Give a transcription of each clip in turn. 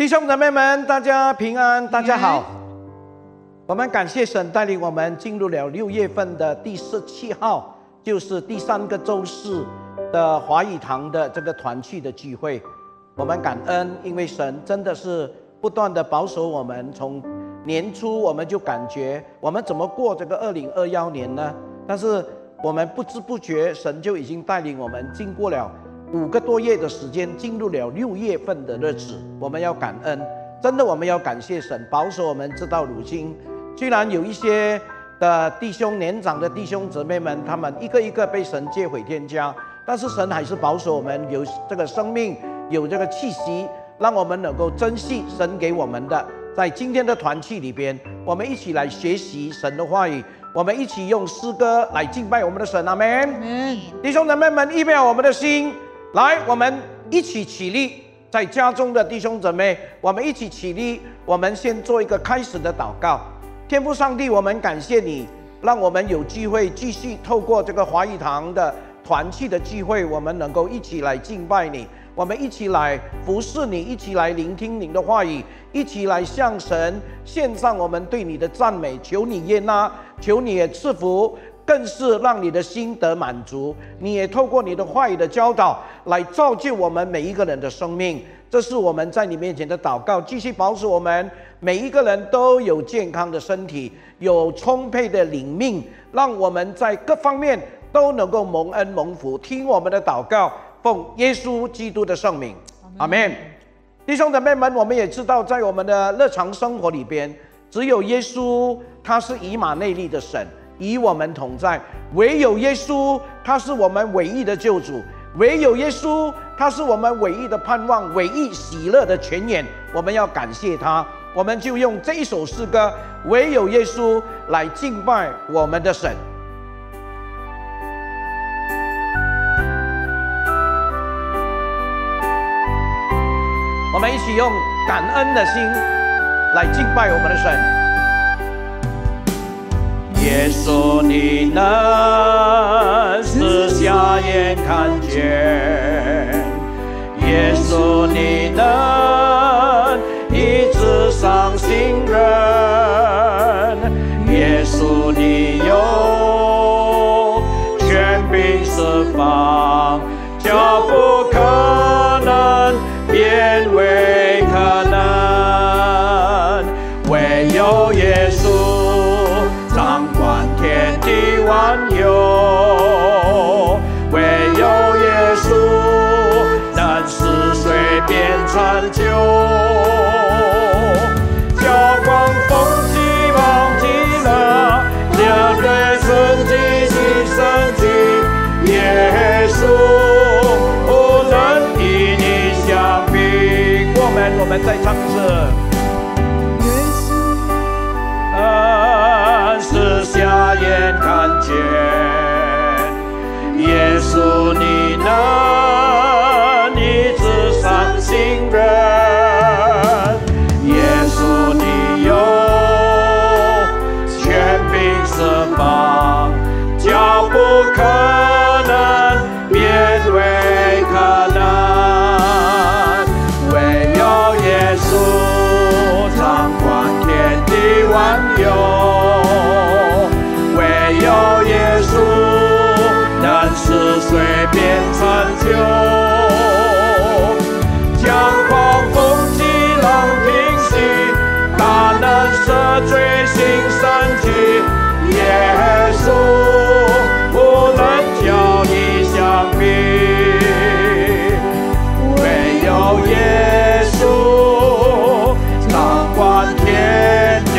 弟兄姊妹们，大家平安，大家好。我们感谢神带领我们进入了6月份的第17号，就是第3个周四的华语堂的这个团契的聚会。我们感恩，因为神真的是不断的保守我们。从年初我们就感觉我们怎么过这个2021年呢？但是我们不知不觉，神就已经带领我们经过了5个多月的时间，进入了6月份的日子。我们要感恩，真的我们要感谢神保守我们直到如今。虽然有一些的弟兄年长的弟兄姊妹们，他们一个一个被神接回天家，但是神还是保守我们有这个生命，有这个气息，让我们能够珍惜神给我们的。在今天的团契里边，我们一起来学习神的话语，我们一起用诗歌来敬拜我们的神。阿们。弟兄姊妹们，预备好我们的心，来，我们一起起立。在家中的弟兄姊妹，我们一起起立，我们先做一个开始的祷告。天父上帝，我们感谢你，让我们有机会继续透过这个华语堂的团契的聚会，我们能够一起来敬拜你，我们一起来服侍你，一起来聆听你的话语，一起来向神献上我们对你的赞美。求你悦纳，求你也赐福，更是让你的心得满足。你也透过你的话语的教导来造就我们每一个人的生命。这是我们在你面前的祷告，继续保守我们每一个人都有健康的身体，有充沛的灵命，让我们在各方面都能够蒙恩蒙福。听我们的祷告，奉耶稣基督的圣名，阿们。弟兄姊妹们，我们也知道，在我们的日常生活里边，只有耶稣他是以马内利的神，与我们同在。唯有耶稣他是我们唯一的救主，唯有耶稣他是我们唯一的盼望，唯一喜乐的泉源。我们要感谢他，我们就用这一首诗歌《唯有耶稣》来敬拜我们的神。我们一起用感恩的心来敬拜我们的神。耶稣，你能使瞎眼看见，耶稣，你能医治伤心人，耶稣，你有权柄释放，叫不可能变为可能。唯有耶稣掌管天地万有，唯有耶稣能使水变成酒，叫狂风息忘记了这对神迹的神迹。耶稣不能与你相比。我们再唱一次。使瞎眼看见，耶稣，你能医治伤心人，耶稣，你有权柄释放，叫不可能变为可能。唯有耶稣掌管天地万有，使水变成酒，将狂风激浪平息，他能赦罪行神迹。耶稣不能叫你相比，唯有耶稣掌管天地。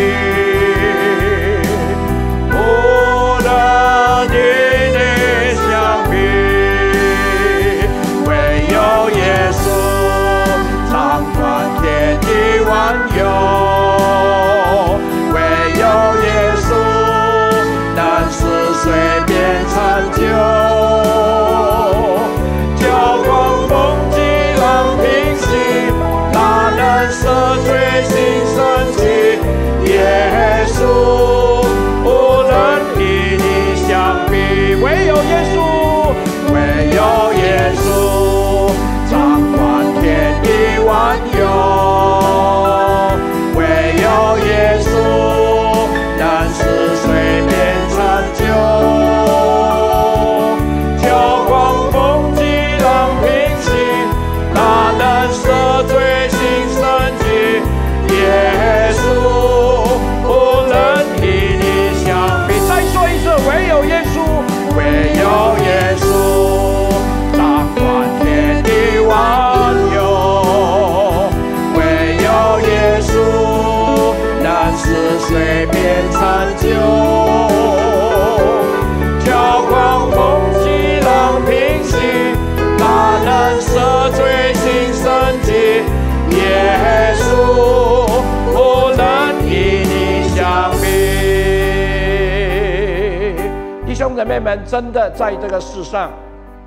水变成酒，眺望空气浪平息，他能赦罪心圣洁，耶稣不能与你相比。弟兄姊妹们，真的在这个世上，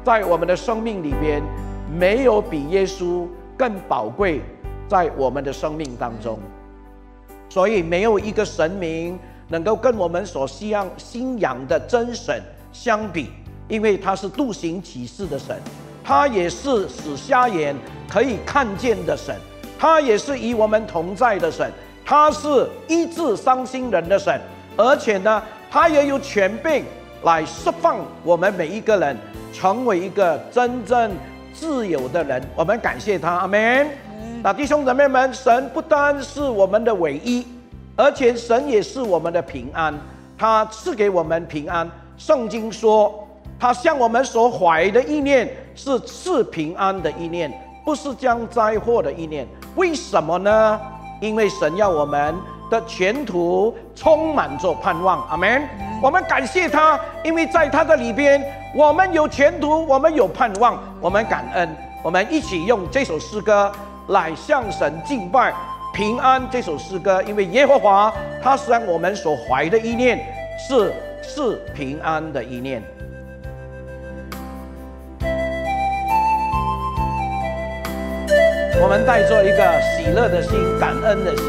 在我们的生命里边，没有比耶稣更宝贵在我们的生命当中。所以没有一个神明能够跟我们所信仰的真神相比，因为他是度行启示的神，他也是使瞎眼可以看见的神，他也是与我们同在的神，他是医治伤心人的神，而且呢，他也有权柄来释放我们每一个人，成为一个真正自由的人。我们感谢他，阿们。那弟兄姊妹们，神不单是我们的唯一，而且神也是我们的平安，他赐给我们平安。圣经说，他向我们所怀的意念是赐平安的意念，不是将灾祸的意念。为什么呢？因为神要我们的前途充满着盼望，阿们。我们感谢他，因为在他的里边，我们有前途，我们有盼望，我们感恩。我们一起用这首诗歌来向神敬拜。平安这首诗歌，因为耶和华他使我们所怀的意念是平安的意念。我们带着一个喜乐的心、感恩的心、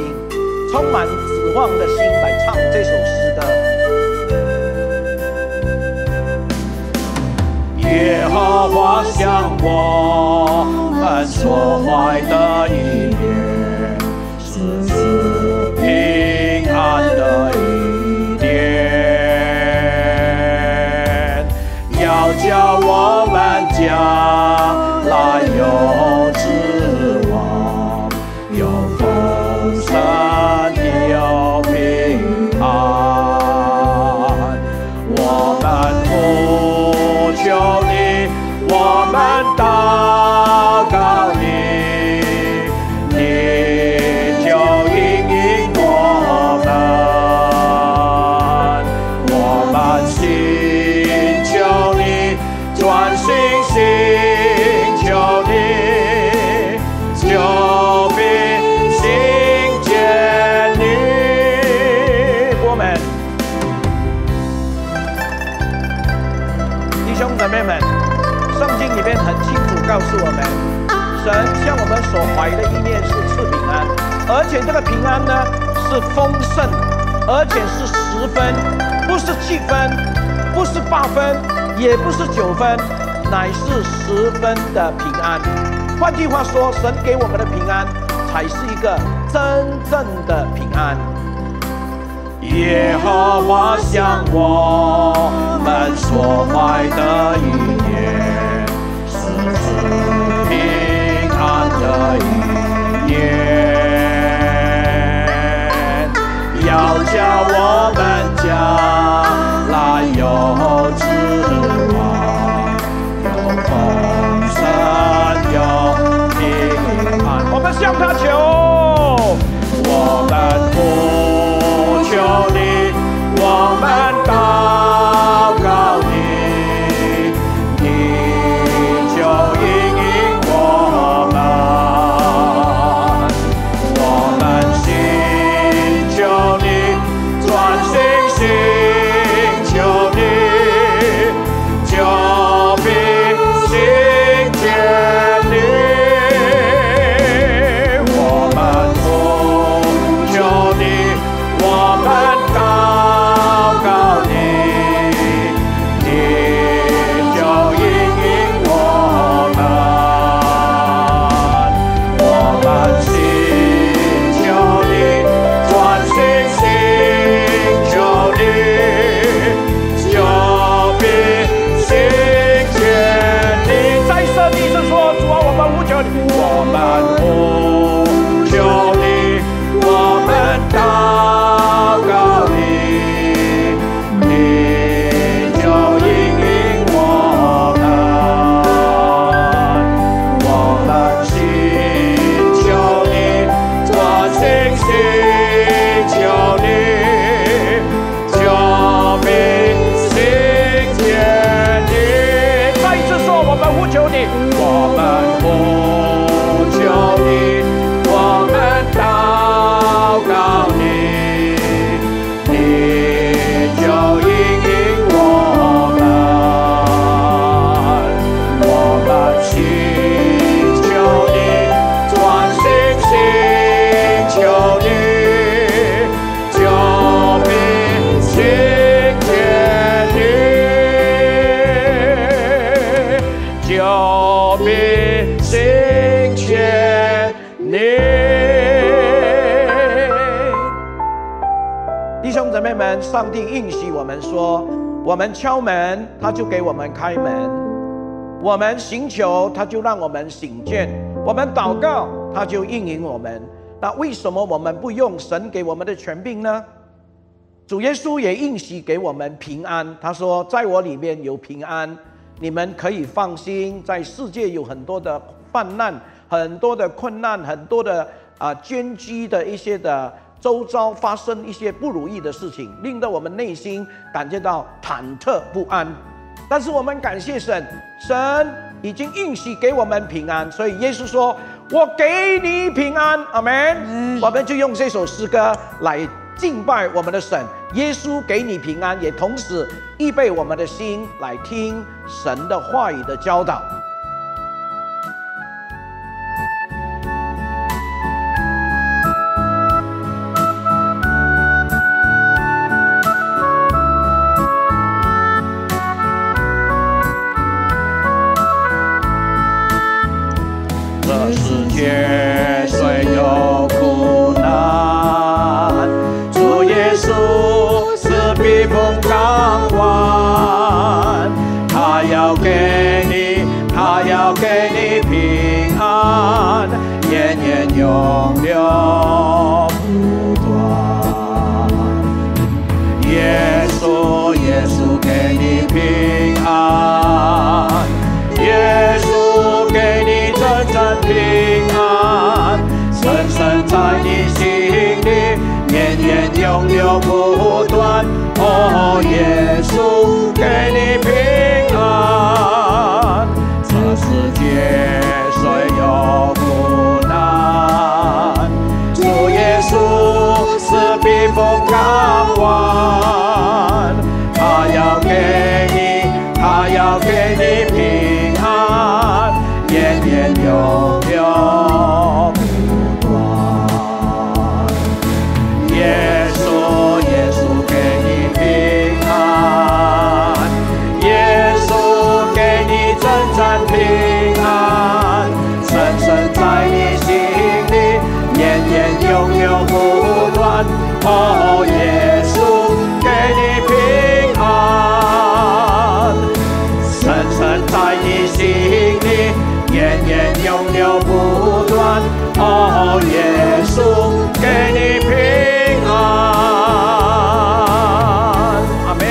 充满指望的心来唱这首诗歌。耶和华向我们所怀的意念，是赐平安的意念，要叫我们将来有指望，有丰盛有平安。我们呼求你，我们祷告你，你就应允我们。我们寻求你，专心寻求你，就必寻见你。我们弟兄姊妹们，圣经里面很清楚告诉我们，神向我们所怀的意念是赐平安，而且这个平安呢是丰盛，而且是10分，不是7分，不是8分，也不是9分，乃是10分的平安。换句话说，神给我们的平安才是一个真正的平安。耶和华向我们所怀的意念，是赐平安的意念，要叫我们将来有指望，有丰盛有平安。我们向他求，我们呼求你，我们祷告你，你就应允我们。我们寻求你，专心寻求你，就必寻见你。我们呼求你，我们祷告弟兄姊妹们，上帝应许我们说，我们敲门，他就给我们开门；我们寻求，他就让我们醒见；我们祷告，他就应允我们。那为什么我们不用神给我们的权柄呢？主耶稣也应许给我们平安，他说：“在我里面有平安，你们可以放心。在世界有很多的患难，很多的困难，很多的艰巨的一些的周遭发生一些不如意的事情，令得我们内心感觉到忐忑不安。但是我们感谢神，神已经应许给我们平安，所以耶稣说：‘我给你平安。’阿们。我们就用这首诗歌来敬拜我们的神。耶稣给你平安，也同时预备我们的心来听神的话语的教导。这世界虽有苦难，主耶稣是避风港湾，他要给你平安，延延永永不断。耶稣给你平安，耶稣给你真正平安，深深在你心里，延延永永不断。哦，耶稣给你平安。这世界虽有苦难，主耶稣是避风港湾，他要给你平安，延延永永不断。耶稣给你平安，耶稣给你真正平安，深深在你心里，延延永永不断。哦，耶稣给你平安，深深在你心里，延延永永不断。哦，耶稣给你平安。阿们。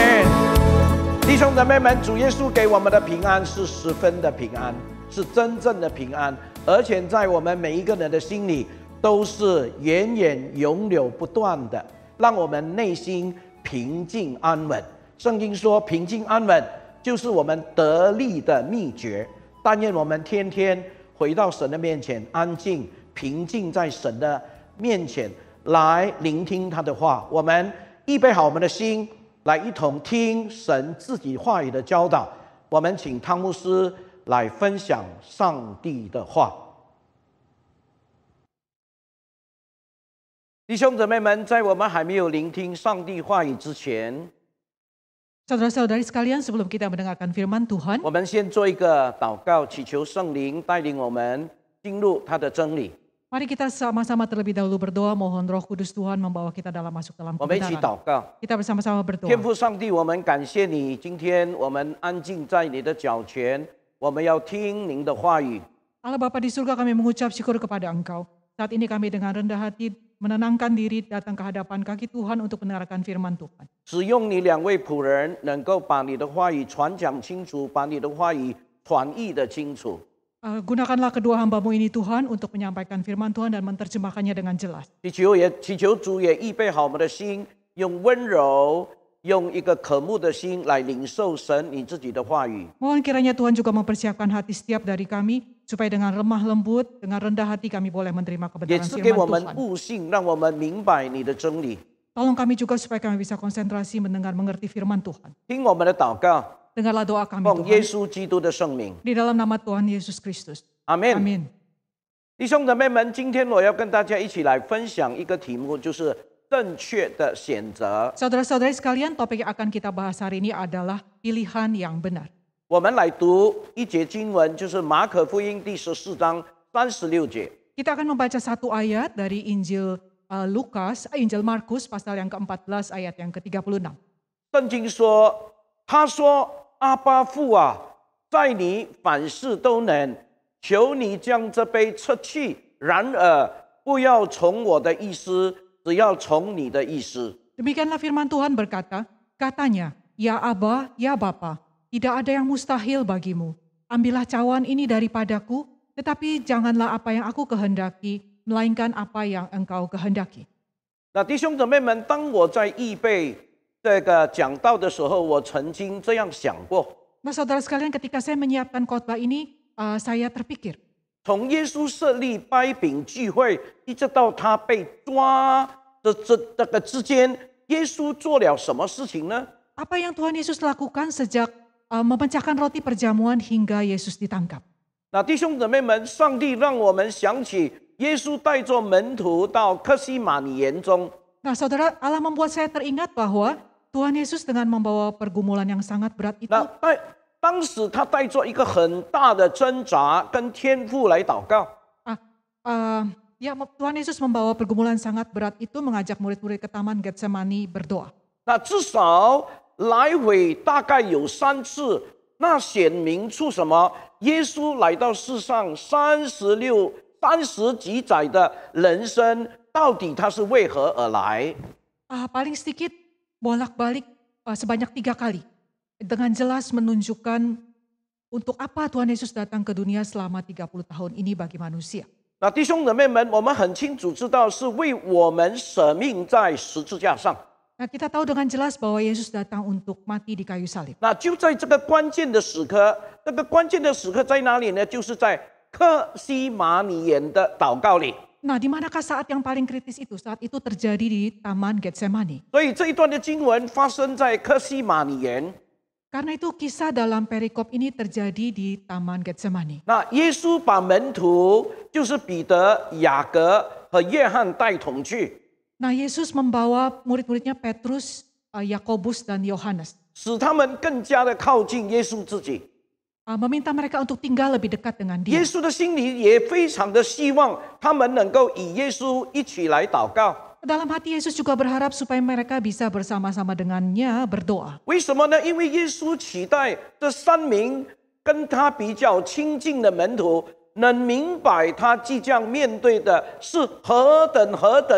弟兄姊妹们，主耶稣给我们的平安是十分的平安，是真正的平安，而且在我们每一个人的心里都是源源永流不断的，让我们内心平静安稳。圣经说，平静安稳就是我们得力的秘诀。但愿我们天天回到神的面前，安静平静在神的面前，来聆听他的话。我们预备好我们的心，来一同听神自己话语的教导。我们请汤牧师来分享上帝的话。弟兄姊妹们，在我们还没有聆听上帝话语之前， Saudara-saudari sekalian, sebelum kita mendengarkan firman Tuhan, 我们先做一个祷告，祈求圣灵带领我们进入他的真理。 mari kita sama-sama terlebih dahulu berdoa, mohon Roh Kudus Tuhan membawa kita masuk dalam 我们一起 kebenaran. 祷告。 Kita bersama-sama 天 berdoa. 父上帝，我们感谢你，今天我们安静在你的脚前，我们要听您的话语。 Allah Bapa di surga, kami mengucap syukur kepada Engkau. Saat ini kami dengan rendah hati menenangkan diri datang ke hadapan kaki Tuhan untuk mendengarkan firman Tuhan. 使用你两位仆人，能够把你的话语传讲清楚，把你的话语传译的清楚。 Gunakanlah kedua hamba-Mu ini Tuhan untuk menyampaikan firman Tuhan dan menerjemahkannya dengan jelas. 祈求主也预备好我们的心，用温柔，用一个渴慕的心来领受神你自己的话语。 Mohon kiranya Tuhan juga mempersiapkan hati setiap dari kami, supaya dengan lemah lembut, dengan rendah hati kami boleh menerima 也 kebenaran 赐给 firman 我们 Tuhan. 悟性，让我们明白你的真理。 Tolong kami juga supaya kami bisa konsentrasi mendengar mengerti firman Tuhan. 听我们的祷告， Dengarlah doa kami 奉耶 Tuhan, 稣基督的圣名， di dalam nama Tuhan Yesus Kristus. 阿门。 Amin. 弟兄姊妹们，今天我要跟大家一起来分享一个题目，就是正确的选择。 Saudara-saudari sekalian, topik yang akan kita bahas hari ini adalah pilihan yang benar. 我们来读一节经文，就是马可福音第14章36节。 Kita akan membaca satu ayat dari Injil Lukas, Injil Markus pasal yang ke-14 ayat yang ke-36. 圣经说，他说：“阿爸父啊，在你凡事都能，求你将这杯撤去。然而不要从我的意思，只要从你的意思。” Demikianlah firman Tuhan berkata, katanya, ya Aba, ya Bapa, tidak ada yang mustahil bagimu. Ambillah cawan ini daripadaku, tetapi janganlah apa yang aku kehendaki, melainkan apa yang engkau kehendaki. 那弟兄姊妹们，当我在预备这个讲道的时候，我曾经这样想过。 Nah saudara sekalian, ketika saya menyiapkan khotbah ini, saya terpikir, 从耶稣设立掰饼聚会，一直到他被抓的这个之间，耶稣做了什么事情呢？ apa yang Tuhan Yesus lakukan sejak memecahkan roti perjamuan hingga Yesus ditangkap. 那弟兄姊妹们，上帝让我们想起耶稣带着门徒到客西马尼园中。 Nah saudara, Allah membuat saya teringat bahwa Tuhan Yesus dengan membawa pergumulan yang sangat berat itu, 那当时他带着一个很大的挣扎，跟天父来祷告。 Tuhan Yesus membawa pergumulan sangat berat itu mengajak murid-murid ke Taman Getsemani berdoa. 那至少来回大概有3次，那显明出什么？耶稣来到世上30几载的人生，到底他是为何而来？ Paling sedikit bolak-balik sebanyak 3 kali. Dengan jelas menunjukkan untuk apa Tuhan Yesus datang ke dunia selama 30 tahun ini bagi manusia. 那弟兄姊妹们，我们很清楚知道是为我们舍命在十字架上。 Nah kita tahu dengan jelas bahwa Yesus datang untuk mati di kayu salib. 那就在这个关键的时刻，这个关键的时刻在哪里呢？就是在客西马尼园的祷告里。 Nah di manakah saat yang paling kritis itu? Saat itu terjadi di Taman Getsemani. 所以这一段的经文发生在客西马尼园。 Karena itu kisah dalam perikop ini terjadi di Taman Getsemani. 那耶稣把门徒，就是彼得、雅各和约翰带同去， Nah Yesus membawa murid-muridnya Petrus, Yakobus dan Yohanes. 使他们更加的靠近耶稣自己。 Meminta mereka untuk tinggal lebih dekat dengan dia. 耶稣的心里也非常的希望他们能够与耶稣一起来祷告。 Dalam hati Yesus juga berharap supaya mereka bisa bersama-sama dengannya berdoa. 为什么呢？因为耶稣期待这3名跟他比较亲近的门徒能明白他即将面对的是何等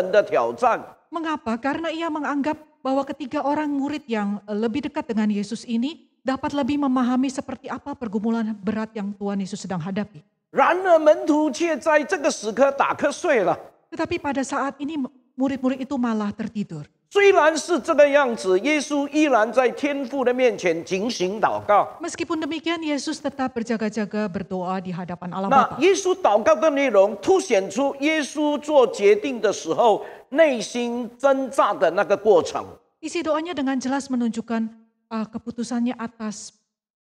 的挑战。 Mengapa? Karena ia menganggap bahwa ketiga orang murid yang lebih dekat dengan Yesus ini dapat lebih memahami seperti apa pergumulan berat yang Tuhan Yesus sedang hadapi. 然而门徒却在这个时刻打瞌睡了。 Tetapi pada saat ini murid-murid itu malah tertidur. 虽然是这个样子，耶稣依然在天父的面前警醒祷告。 Meskipun demikian, Yesus tetap berjaga-jaga berdoa di hadapan Allah 那 Bapa. 耶稣祷告的内容凸显出耶稣做决定的时候内心挣扎的那个过程。 Isi doanya dengan jelas menunjukkan keputusannya atas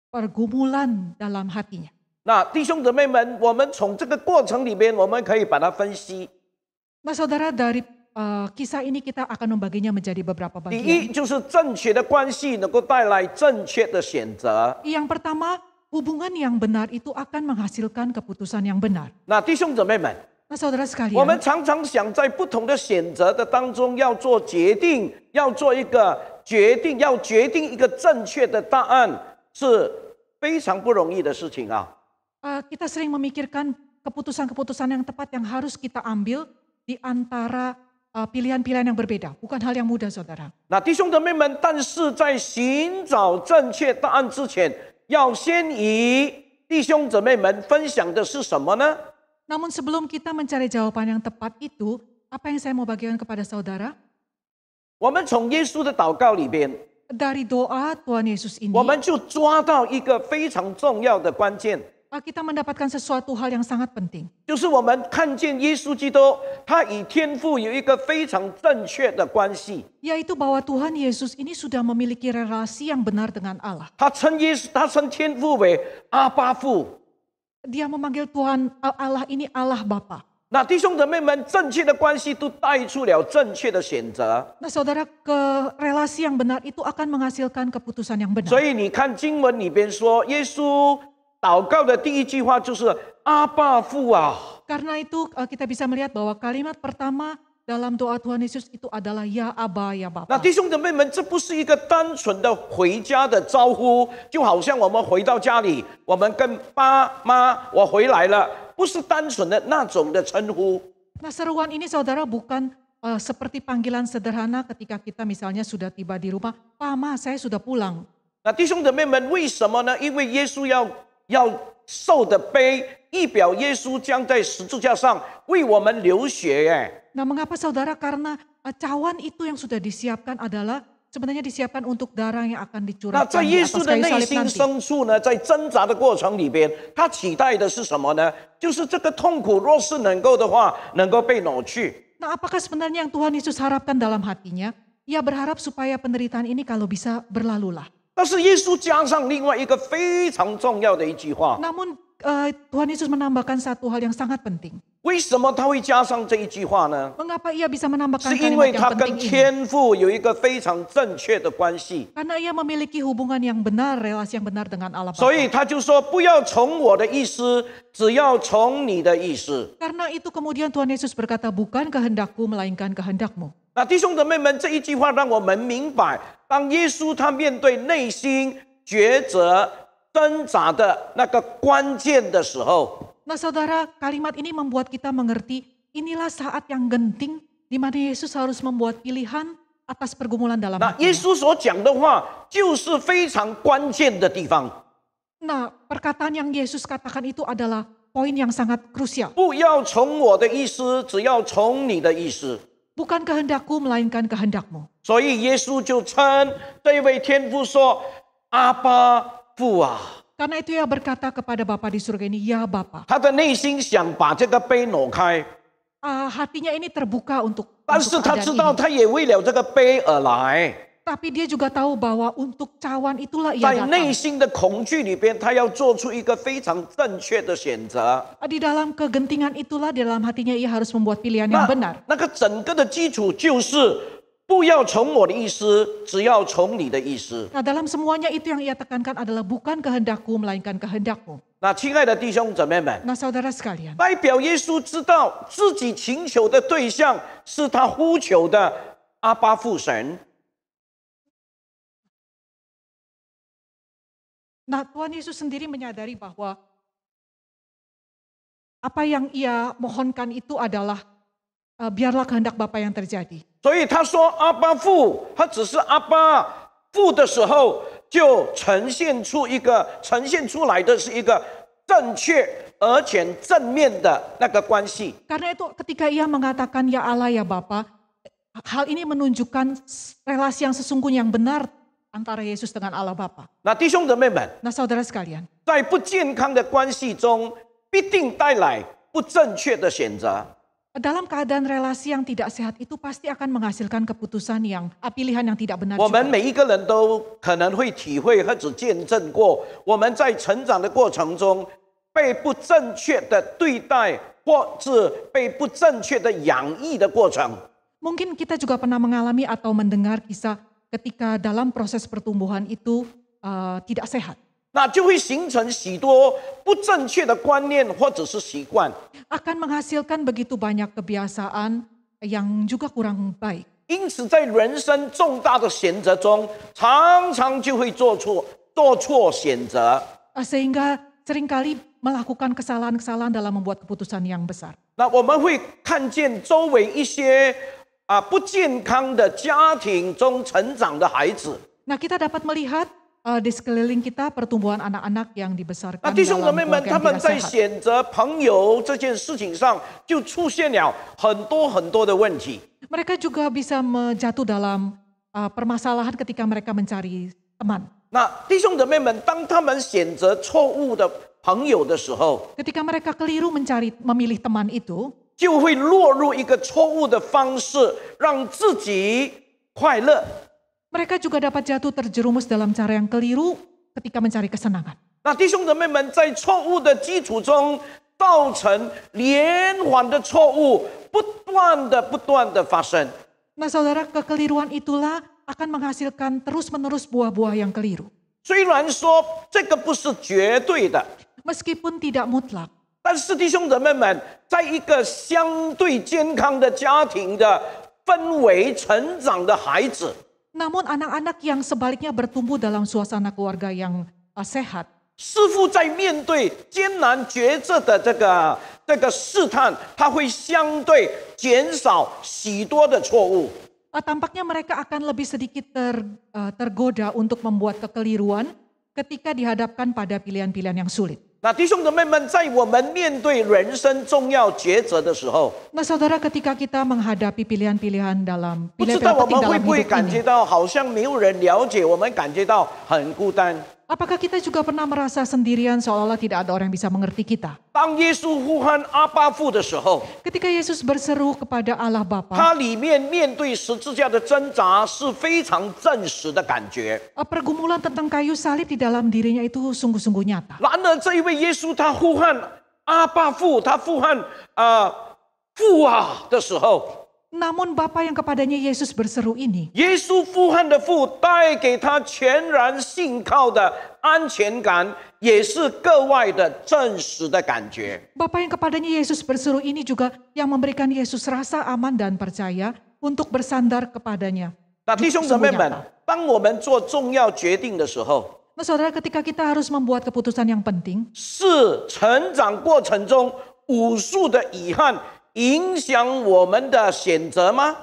pergumulan dalam hatinya. 那弟兄姊妹们，我们从这个过程里面，我们可以把它分析。 Nah saudara, dari kisah ini kita akan membaginya menjadi beberapa 第一， bagian. 就是正确的关系能够带来正确的选择。 Yang pertama, hubungan yang benar itu akan menghasilkan keputusan yang benar. 那弟兄姊妹们， Nah saudara 我们 sekalian, 常常想在不同的选择的当中要做决定，要做一个决定，要决定一个正确的答案，是非常不容易的事情啊。 kita sering memikirkan keputusan-keputusan yang tepat yang harus kita ambil di antara pilihan-pilihan yang berbeda. Bukan hal yang mudah saudara. 那弟兄姊妹们，但是在寻找正确答案之前，要先与弟兄姊妹们分享的是什么呢？ Namun sebelum kita mencari jawaban yang tepat itu, apa yang saya mau bagikan kepada saudara? 我们从耶稣的祷告里边， Dari doa Tuhan Yesus ini, 我们就抓到一个非常重要的关键， kita mendapatkan sesuatu hal yang sangat penting. 就是我们看见耶稣基督，他与天父有一个非常正确的关系。 Yaitu bahwa Tuhan Yesus ini sudah memiliki relasi yang benar dengan Allah. 他称天父为阿爸父。 Dia memanggil Tuhan Allah ini Allah Bapa. 那弟兄姊妹们，正确的关系都带出了正确的选择。 Nah saudara, relasi yang benar itu akan menghasilkan keputusan yang benar. 所以你看经文里边说，耶稣祷告的第一句话就是阿爸父啊。 Karena itu kita bisa melihat bahwa kalimat pertama dalam doa Tuhan Yesus itu adalah ya Aba, ya 那 Bapa. 弟兄姊妹们，这不是一个单纯的回家的招呼，就好像我们回到家里，我们跟爸妈我回来了，不是单纯的那种的称呼。 Nah, seruan ini saudara bukan seperti panggilan sederhana ketika kita misalnya sudah tiba di rumah, "Pak, Ma, saya sudah pulang." 那弟兄姊妹们，为什么呢？因为耶稣要受的悲，意表耶稣将在十字架上为我们流血耶。 Nah, mengapa saudara? Karena cawan itu yang sudah disiapkan adalah sebenarnya disiapkan untuk darah yang akan 那 dicurahkan 在 di 耶 atas 稣的 kayu 内 salib 心 nanti. 深处呢，在挣扎的过程里边，他期待的是什么呢？就是这个痛苦，若是能够的话，能够被挪去。 Nah, apakah sebenarnya yang Tuhan Yesus harapkan dalam hatinya? Ia berharap supaya penderitaan ini kalau bisa berlalulah. 但是耶稣加上另外一个非常重要的一句话， Namun Tuhan Yesus menambahkan satu hal yang sangat penting. 为什么他会加上这一句话呢？ Mengapa ia bisa menambahkan 是因 kalimat 为 yang 他跟 penting ini? 天父有一个非常正确的关系， Karena ia memiliki hubungan yang benar, relasi yang benar dengan Allah 所 Bapa. 以他就说：“不要从我的意思，只要从你的意思。” Karena itu kemudian Tuhan Yesus berkata, bukan kehendakku melainkan kehendakmu. 那弟兄姊妹们，这一句话让我们明白，当耶稣他面对内心抉择、挣扎的那个关键的时候， Nah saudara, kalimat ini membuat kita mengerti inilah saat yang genting di mana Yesus harus membuat pilihan atas pergumulan dalam 那耶 hatinya. 稣所讲的话就是非常关键的地方。 Nah, perkataan yang Yesus katakan itu adalah poin yang sangat krusial. 不要从我的意思，只要从你的意思。 Bukan kehendakku melainkan kehendakmu. 所以耶稣就称这位天父说：“阿爸父啊。” Karena itu ia berkata kepada Bapa di surga ini, ya Bapa. 他的内心想把这个杯挪开， Hatinya ini terbuka untuk 但是他 keadaan 知道 ini. 他也为了这个杯而来。 Tapi dia juga tahu bahwa untuk cawan itulah ia 在内 datang. 心的恐惧里边，他要做出一个非常正确的选择。 Di dalam kegentingan itulah, di dalam hatinya ia harus membuat pilihan yang benar. 那个整个的基础就是不要从我的意思，只要从你的意思。 Nah, dalam semuanya itu yang ia tekankan adalah bukan kehendakku melainkan kehendakmu. 那亲爱的弟兄姊妹们， Nah, saudara sekalian, 代表耶稣知道自己请求的对象是他呼求的阿爸父神。 nah Tuhan Yesus sendiri menyadari bahwa apa yang ia mohonkan itu adalah biarlah kehendak Bapa yang terjadi. 所以他说阿爸父，他只是阿爸父的时候，就呈现出来的是一个正确而且正面的那个关系。 Karena itu ketika ia mengatakan ya Allah ya Bapa, hal ini menunjukkan relasi yang sesungguhnya yang benar antara Yesus dengan Allah Bapa. 那弟兄姊妹们， Nah saudara sekalian, 在不健康的关系中，必定带来不正确的选择。 dalam keadaan relasi yang tidak sehat itu pasti akan menghasilkan keputusan yang pilihan yang tidak benar 我们 juga. 每一个人都可能会体会或者见证过，我们在成长的过程中被不正确的对待，或是被不正确的养育的过程。 Mungkin kita juga pernah mengalami atau mendengar kisah ketika dalam proses pertumbuhan itu tidak sehat. 那就会形成许多不正确的观念或者是习惯， Akan menghasilkan begitu banyak kebiasaan yang juga kurang baik. 因此在人生重大的选择中，常常就会做错选择。 Sehingga seringkali melakukan kesalahan-kesalahan dalam membuat keputusan yang besar. 那我们会看见周围一些不健康的家庭中成长的孩子。 Nah, kita dapat melihat di sekeliling kita pertumbuhan anak-anak yang dibesarkan 那弟兄姊 dalam 妹们， keluarga 他 yang 们 tidak 在 sehat. 选择朋友这件事情上，就出现了很多的问题。 Mereka juga bisa jatuh dalam permasalahan ketika mereka mencari teman. 那弟兄姊妹们，当他们选择错误的朋友的时候， Ketika mereka keliru memilih teman itu, 就会落入一个错误的方式，让自己快乐。 mereka juga dapat jatuh terjerumus dalam cara yang keliru ketika mencari kesenangan. 那弟兄姊妹们，在错误的基础中，造成连环的错误，不断的发生。 Nah saudara, kekeliruan itulah akan menghasilkan terus-menerus buah-buah yang keliru. 虽然说这个不是绝对的， Meskipun tidak mutlak, 但是弟兄姊妹们，在一个相对健康的家庭的氛围成长的孩子， Namun anak-anak yang sebaliknya bertumbuh dalam suasana keluarga yang sehat, 师父在面对艰难抉择的这个试探，他会相对减少许多的错误。 tampaknya mereka akan lebih sedikit tergoda untuk membuat kekeliruan ketika dihadapkan pada pilihan-pilihan yang sulit. 那弟兄姊妹们，在我们面对人生重要抉择的时候， Nah saudara, ketika kita menghadapi pilihan-pilihan dalam 不知道 pilihan 我 penting 们会 dalam 不会 hidup 感觉 ini, 到好像没有人了解我们，感觉到很孤单。 apakah kita juga pernah merasa sendirian seolah-olah tidak ada orang yang bisa mengerti kita? 当耶稣呼喊阿爸父的时候， Ketika Yesus berseru kepada Allah Bapa, 他里面面对十字架的挣扎是非常真实的感觉。 pergumulan tentang kayu salib di dalam dirinya itu sungguh-sungguh nyata. 然而这一位耶稣他呼喊阿爸父，他呼喊父啊的时候， Namun Bapa yang kepadanya Yesus berseru ini, 耶稣呼喊的父带给他全然信靠的安全感，也是格外的真实的感觉。 Bapa yang kepadanya Yesus berseru ini juga yang memberikan Yesus rasa aman dan percaya untuk bersandar kepadanya. 那弟兄姊妹们，当我们做重要决定的时候， Nah saudara, ketika kita harus membuat keputusan yang penting, 是成长过程中无数的遗憾影响我们的选择吗？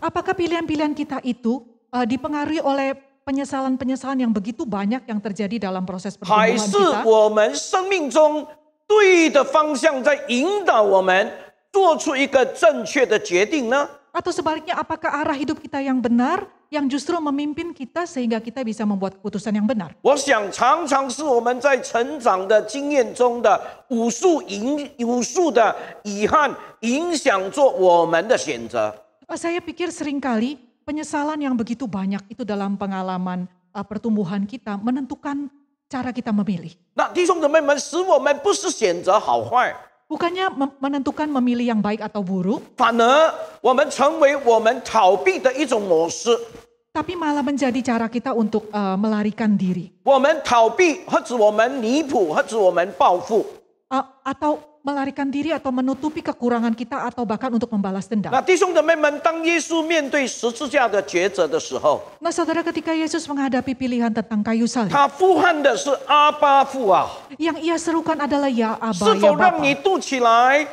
apakah pilihan-pilihan kita itu dipengaruhi oleh penyesalan-penyesalan yang begitu banyak yang terjadi dalam proses 还 pertumbuhan 是 kita? 我们生命中对的方向在引导我们做出一个正确的决定呢？ Atau sebaliknya, apakah arah hidup kita yang benar yang justru memimpin kita sehingga kita bisa membuat keputusan yang benar? 我想常常是我们在成长的经验中的无数的遗憾影响着我们的选择。 Saya pikir seringkali penyesalan yang begitu banyak itu dalam pengalaman pertumbuhan kita menentukan cara kita memilih. 那弟兄姊妹们，使我们不是选择好坏， Bukannya menentukan memilih yang baik atau buruk, 反而我们成为我们逃避的一种模式。 tapi malah menjadi cara kita untuk melarikan diri. 我们逃避，或者我们弥补，或者我们报复。 Atau melarikan diri atau menutupi kekurangan kita atau bahkan untuk membalas dendam. 那弟兄姊妹们，当耶稣面对十字架的抉择的时候， Nah saudara, ketika Yesus menghadapi pilihan tentang kayu salib, 他呼喊的是阿爸父啊， yang ia serukan adalah ya 是 Aba, ya 否让你 Bapa. 肚起来？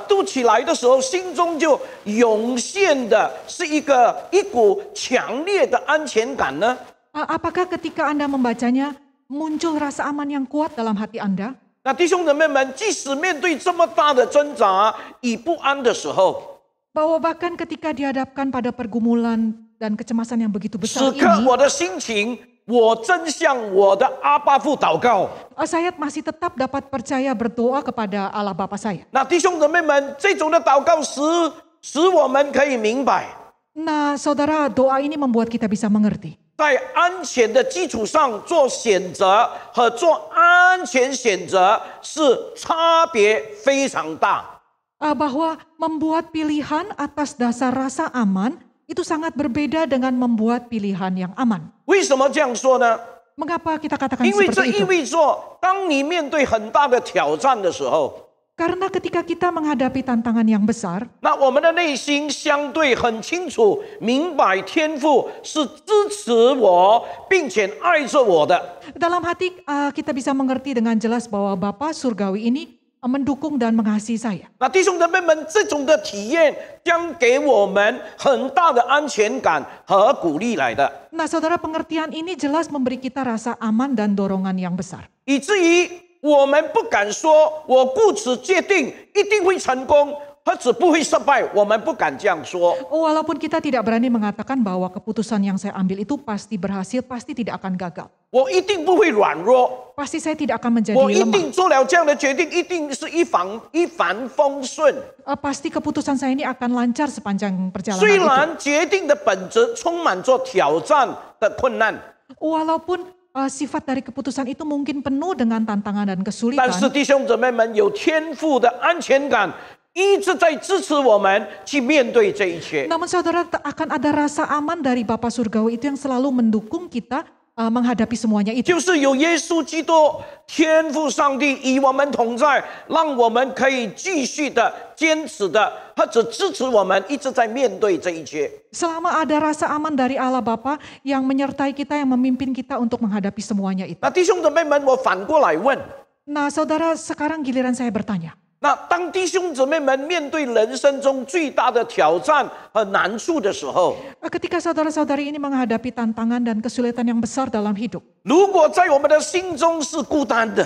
肚起来的时候，心中就涌现的是一股强烈的安全感呢？ Apakah ketika Anda membacanya muncul rasa aman yang kuat dalam hati Anda? 那弟兄姊妹们，即使面对这么大的挣扎与不安的时候， Bahwa bahkan ketika dihadapkan pada pergumulan dan kecemasan yang begitu 此 besar 刻 ini, 我的心情，我真向我的阿爸父祷告。 saya masih tetap dapat percaya berdoa kepada Allah Bapa saya. 那弟兄姊妹们，这种的祷告使我们可以明白， Nah saudara, doa ini membuat kita bisa mengerti. 在安全的基础上做选择和做安全选择是差别非常大。 Bahwa membuat pilihan atas dasar rasa aman itu sangat berbeda dengan membuat pilihan yang aman. 为什么这样说呢？ Mengapa kita katakan 因为这 seperti 意 itu? 味着，当你面对很大的挑战的时候， Karena ketika kita menghadapi tantangan yang besar, 那我们的内心相对很清楚明白，天父是支持我，并且爱着我的。 dalam hati kita bisa mengerti dengan jelas bahwa Bapa Surgawi ini mendukung dan mengasihi saya. 那弟兄姊妹们，这种的体验将给我们很大的安全感和鼓励来的， Nah saudara, pengertian ini jelas memberi kita rasa aman dan dorongan yang besar. 以至于我们不敢说我固执决定一定会成功，或者不会失败，我们不敢这样说。 Walaupun kita tidak berani mengatakan bahwa keputusan yang saya ambil itu pasti berhasil, pasti tidak akan gagal. 我一定不会软弱， Pasti saya tidak akan menjadi 我一 lemah. 定做了这样的决定，一定是一帆风顺。 Pasti keputusan saya ini akan lancar sepanjang perjalanan 虽 itu. 然决定的本质充满着挑战的困难， Walaupun sifat dari keputusan itu mungkin penuh dengan tantangan dan 但 kesulitan. 是弟兄姊妹们有天赋的安全感，一直在支持我们去面对这一切。 Namun saudara, akan ada rasa aman dari Bapa Surgawi itu yang selalu mendukung kita menghadapi semuanya itu. 就是有耶稣基督天父上帝与我们同在，让我们可以继续的坚持的，或者支持我们一直在面对这一切。 Selama ada rasa aman dari Allah Bapa yang menyertai kita, yang memimpin kita untuk menghadapi semuanya itu. 那弟兄姊妹们，我反过来问， Nah saudara, sekarang giliran saya bertanya. 那当弟兄姊妹们面对人生中最大的挑战和难处的时候， Ketika saudara-saudari ini menghadapi tantangan dan kesulitan yang besar dalam hidup. 如果在我们的心中是孤单的，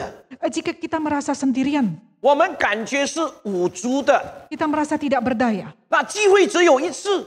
Jika kita merasa sendirian, 我们感觉是无助的， kita merasa tidak berdaya. 那机会只有一次，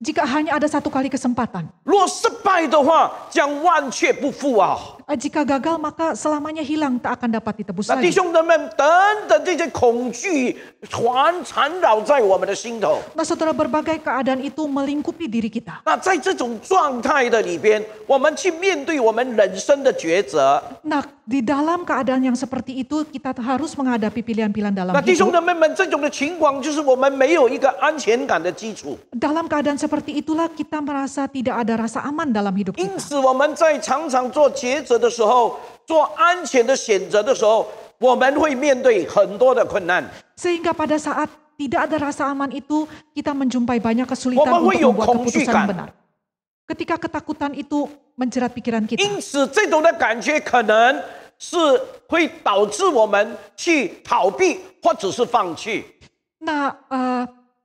Jika hanya ada satu kali kesempatan. 若失败的话，将万劫不复啊！ Jika gagal maka selamanya hilang, tak akan dapat ditebus 那弟 lagi. 兄姊妹们，等等这些恐惧缠绕在我们的心头。 Nah saudara, berbagai keadaan itu melingkupi diri kita. 那在这种状态的里边，我们去面对我们人生的抉择。 Nah di dalam keadaan yang seperti itu kita harus menghadapi pilihan-pilihan dalam 那弟兄 hidup. 姊妹们，这种的情况就是我们没有一个安全感的基础， Dalam keadaan seperti itulah kita merasa tidak ada rasa aman dalam hidup 因 kita. 此我们在常常做抉择的时候，做安全的选择的时候，我们会面对很多的困难。 Sehingga pada saat tidak ada rasa aman itu, kita menjumpai banyak kesulitan Woman untuk会有 membuat 恐惧 keputusan 感。 yang benar. Ketika ketakutan itu menjerat pikiran kita. 因此，这种的感觉可能是会导致我们去逃避或者是放弃。 Nah,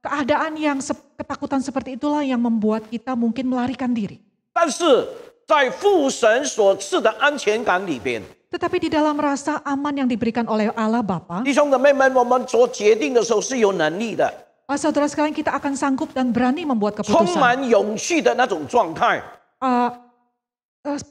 keadaan yang ketakutan seperti itulah yang membuat kita mungkin melarikan diri. 但是在父神所赐的安全感里边， Tetapi di dalam rasa aman yang diberikan oleh Allah Bapa, 弟兄姊妹们，我们做决定的时候是有能力的， saudara sekalian, kita akan sanggup dan berani membuat 充 keputusan. 满勇气的那种状态。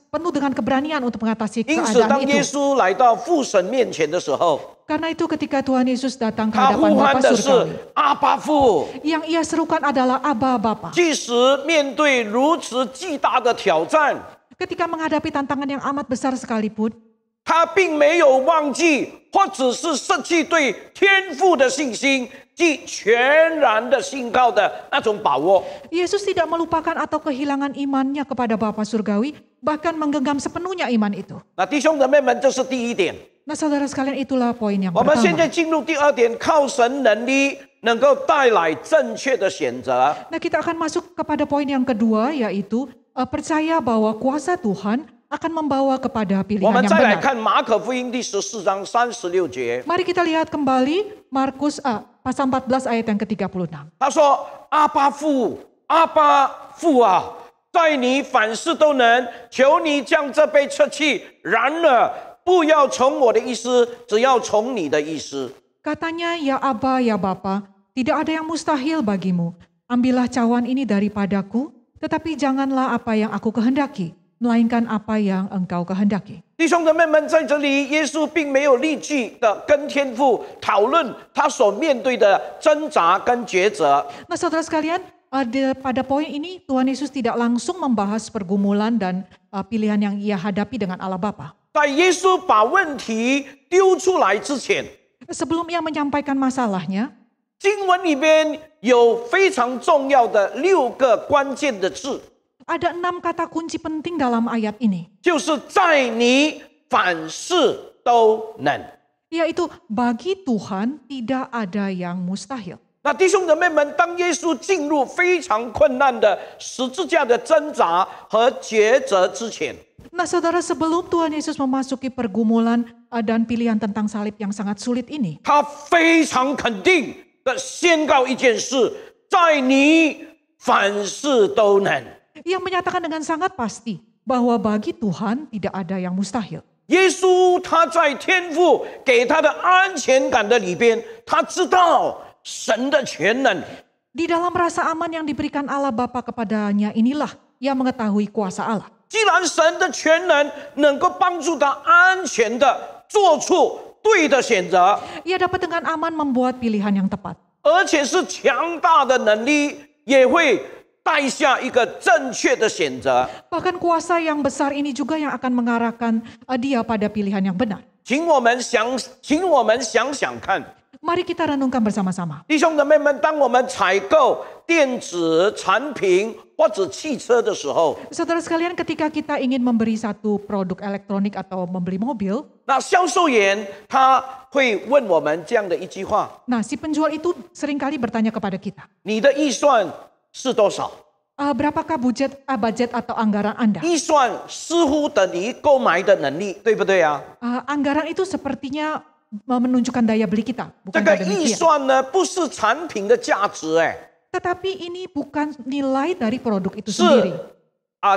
Penuh dengan keberanian untuk mengatasi 因此， keadaan 当耶 itu. 稣来到父神面前的时候， Karena itu ketika Tuhan Yesus datang ke 他 hadapan 呼喊 Bapa 的是 Surgawi, 阿爸父。 yang ia serukan adalah Aba Bapa. 即使面对如此巨大的挑战， Ketika menghadapi tantangan yang amat besar sekalipun, 他并没有忘记，或者是失去对天父的信心，即全然的信靠的那种把握。 Yesus tidak melupakan atau kehilangan imannya kepada Bapa Surgawi, bahkan menggenggam sepenuhnya iman itu. 那弟兄姊妹们，这是第一点。 Nah saudara sekalian, itulah poin yang 我们现在 pertama. 进入第二点，靠神能力能够带来正确的选择。 Nah kita akan masuk kepada poin yang kedua, yaitu percaya bahwa kuasa Tuhan akan membawa kepada 我 pilihan 们 yang 再来 benar. 看马可福音第14章36节， Mari kita lihat kembali Markus pasal 14 ayat yang ke-36. 他说：“阿爸父，阿爸父啊，在你凡事都能，求你将这杯撤去。然而，不要从我的意思，只要从你的意思。” Katanya, ya Aba, ya Bapa, tidak ada yang mustahil bagimu. Ambillah cawan ini daripadaku, tetapi janganlah apa yang aku kehendaki, melainkan apa yang engkau kehendaki. 弟兄姊妹们，在这里，耶稣并没有立即的跟天父讨论他所面对的挣扎跟抉择， Nah saudara sekalian, pada poin ini Tuhan Yesus tidak langsung membahas pergumulan dan pilihan yang ia hadapi dengan Allah Bapa. 在耶稣把问题丢出来之前， Sebelum ia menyampaikan masalahnya, 经文里边有非常重要的6个关键的字， ada 6 kata kunci penting dalam ayat ini, 就是在你凡事都能。 yaitu bagi Tuhan tidak ada yang mustahil. 那弟兄姊妹们，当耶稣进入非常困难的十字架的挣扎和抉择之前， Nah saudara, sebelum Tuhan Yesus memasuki pergumulan dan pilihan tentang salib yang sangat sulit ini, 他非常肯定的宣告一件事：在你凡事都能。 ia menyatakan dengan sangat pasti bahwa bagi Tuhan tidak ada yang mustahil. 耶稣他在天父给他的安全感的里边，他知道神的全能。 Di dalam rasa aman yang diberikan Allah Bapa kepadanya inilah ia mengetahui kuasa Allah. 既然神的全能能够帮助他安全的做出对的选择， Ia dapat dengan aman membuat pilihan yang tepat. 而且是强大的能力，也会带下一个正确的选择。 Bahkan kuasa yang besar ini juga yang akan mengarahkan dia pada pilihan yang benar. 请我们想想看， Mari kita renungkan bersama-sama. 弟兄姊妹们，当我们采购电子产品或者汽车的时候， Saudara sekalian, ketika kita ingin memberi satu produk elektronik atau membeli mobil, 那销售员他会问我们这样的一句话： nah si penjual itu seringkali bertanya kepada kita, 你的预算是多少？ berapakah budget atau anggaran Anda? 预算似乎等于购买的能力，对不对啊？ Anggaran itu sepertinya menunjukkan daya beli kita, 这 bukan 个 demikian. 预算呢，不是产品的价值， Tetapi ini bukan nilai dari produk itu 是 sendiri.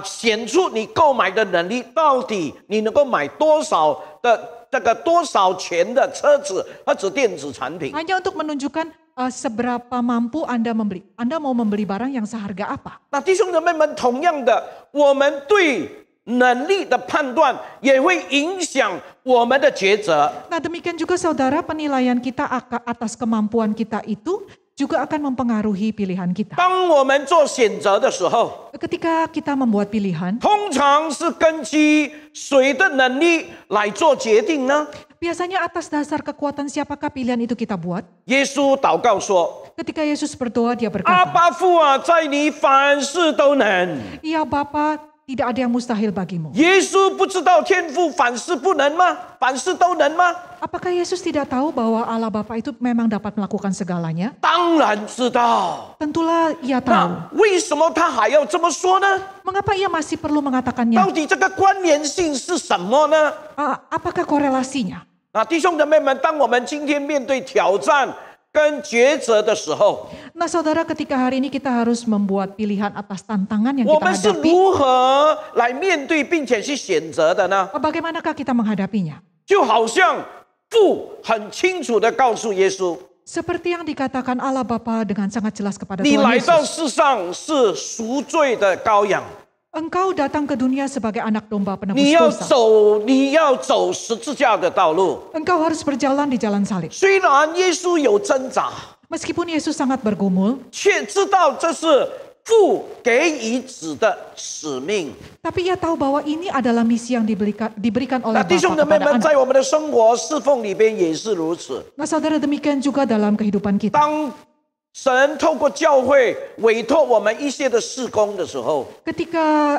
显出你购买的能力，到底你能够买多少的这个多少钱的车子或者电子产品。 Hanya untuk menunjukkan seberapa mampu Anda membeli. Anda mau membeli barang yang seharga apa? 那弟兄姊妹们，同样的，我们对能力的判断也会影响我们的抉择。 Nah demikian juga saudara, penilaian kita atas kemampuan kita itu juga akan mempengaruhi pilihan kita. 当我们做选择的时候， Ketika kita membuat pilihan, 通常是根据谁的能力来做决定呢？ biasanya atas dasar kekuatan siapakah pilihan itu kita buat? 耶稣祷告说 Ketika Yesus berdoa, dia ：“阿 berkata, 爸父啊，在你凡事都能。” "Ya Bapa, tidak ada yang mustahil bagimu." 耶稣不知道天父凡事不能吗？凡事都能吗？ Apakah Yesus tidak tahu bahwa Allah Bapa itu memang dapat melakukan segalanya? 当然知道。 Tentulah ia tahu. 那为什么他还要这么说呢？ Mengapa ia masih perlu mengatakannya? 到底这个关联性是什么呢？ Apakah korelasinya? 那弟兄姊妹们，当我们今天面对挑战跟抉择的时候， Nah saudara, ketika hari ini kita harus membuat pilihan atas tantangan yang 我 kita 们是 hadapi, 如何来面对并且去选择的呢？ bagaimanakah kita menghadapinya? 就好像父很清楚的告诉耶稣， Seperti yang dikatakan Allah Bapa dengan sangat jelas kepada 你 Tuhan 来到 Yesus. 世上是赎罪的羔羊， Engkau datang ke dunia sebagai anak domba 你 penebus 要 dosa. 你要走十字架的道路。 Engkau harus berjalan di jalan salib. 虽然耶稣有挣扎， Meskipun Yesus sangat bergumul, 却知道这是父给予子的使命。 tapi ia tahu bahwa ini adalah misi yang diberikan oleh 那弟 Bapa 兄姊妹 kepada 们， anak. 在我们的生活侍奉里边也是如此。 Nah saudara, demikian juga dalam kehidupan kita. 当神透过教会委托我们一些的事工的时候， Ketika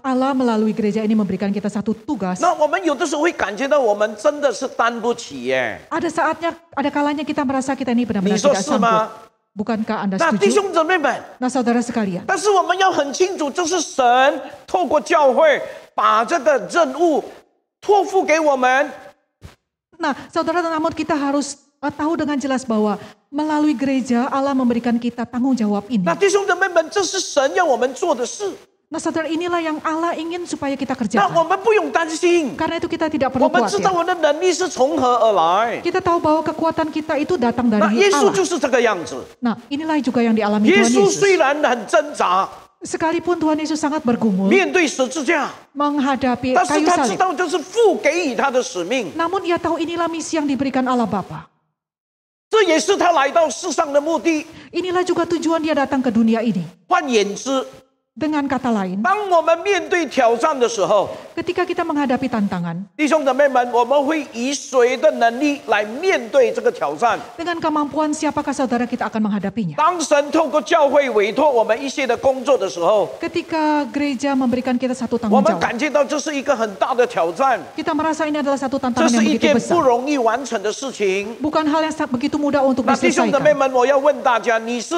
Allah melalui gereja ini memberikan kita satu tugas, 那我们有的时候会感觉到我们真的是担不起耶。 ada kalanya kita merasa kita ini benar-benar 你说 tidak 是吗？ sanggup. Bukankah Anda 那弟 setuju? 兄姊妹们， Nah saudara sekalian, 但是我们要很清楚，这是神透过教会把这个任务托付给我们。 nah saudara, namun kita harus tahu dengan jelas bahwa melalui gereja Allah memberikan kita tanggung jawab ini. 那弟兄姊妹们，这是神要我们做的事， Nah saudara, inilah yang Allah ingin supaya kita 那 kerjakan. 我们不用担心。 Karena itu kita tidak 我 perlu 们知 khawatir. 道我们的能力是从何而来。 Kita tahu bahwa kekuatan kita itu datang 那 dari 耶稣 Allah. 就是这个样子。 Nah inilah juga yang dialami 耶 Tuhan 稣 Yesus. 虽然很挣扎， Sekalipun Tuhan Yesus sangat bergumul 面对十字架， menghadapi 但是 kayu 他知 salib. 道这是父给予他的使命， Namun ia tahu inilah misi yang diberikan Allah Bapa. 这也是他来到世上的目的。 Inilah juga tujuan dia datang ke dunia ini. 换言之， Dengan kata lain, 当我们面对挑战的时候， ketika kita menghadapi tantangan, 弟兄姊妹们，我们会以谁的能力来面对这个挑战？ dengan kemampuan siapakah saudara kita akan menghadapinya? 当神透过教会委托我们一些的工作的时候， Ketika gereja memberikan kita satu 我 tanggung 们 jawab, 感觉到这是一个很大的挑战， kita merasa ini adalah satu 这 tantangan 是 yang 一 begitu 件 besar. 不容易完成的事情。 Bukan hal yang begitu mudah untuk 那弟兄姊妹 diselesaikan. 们，我要问大家，你是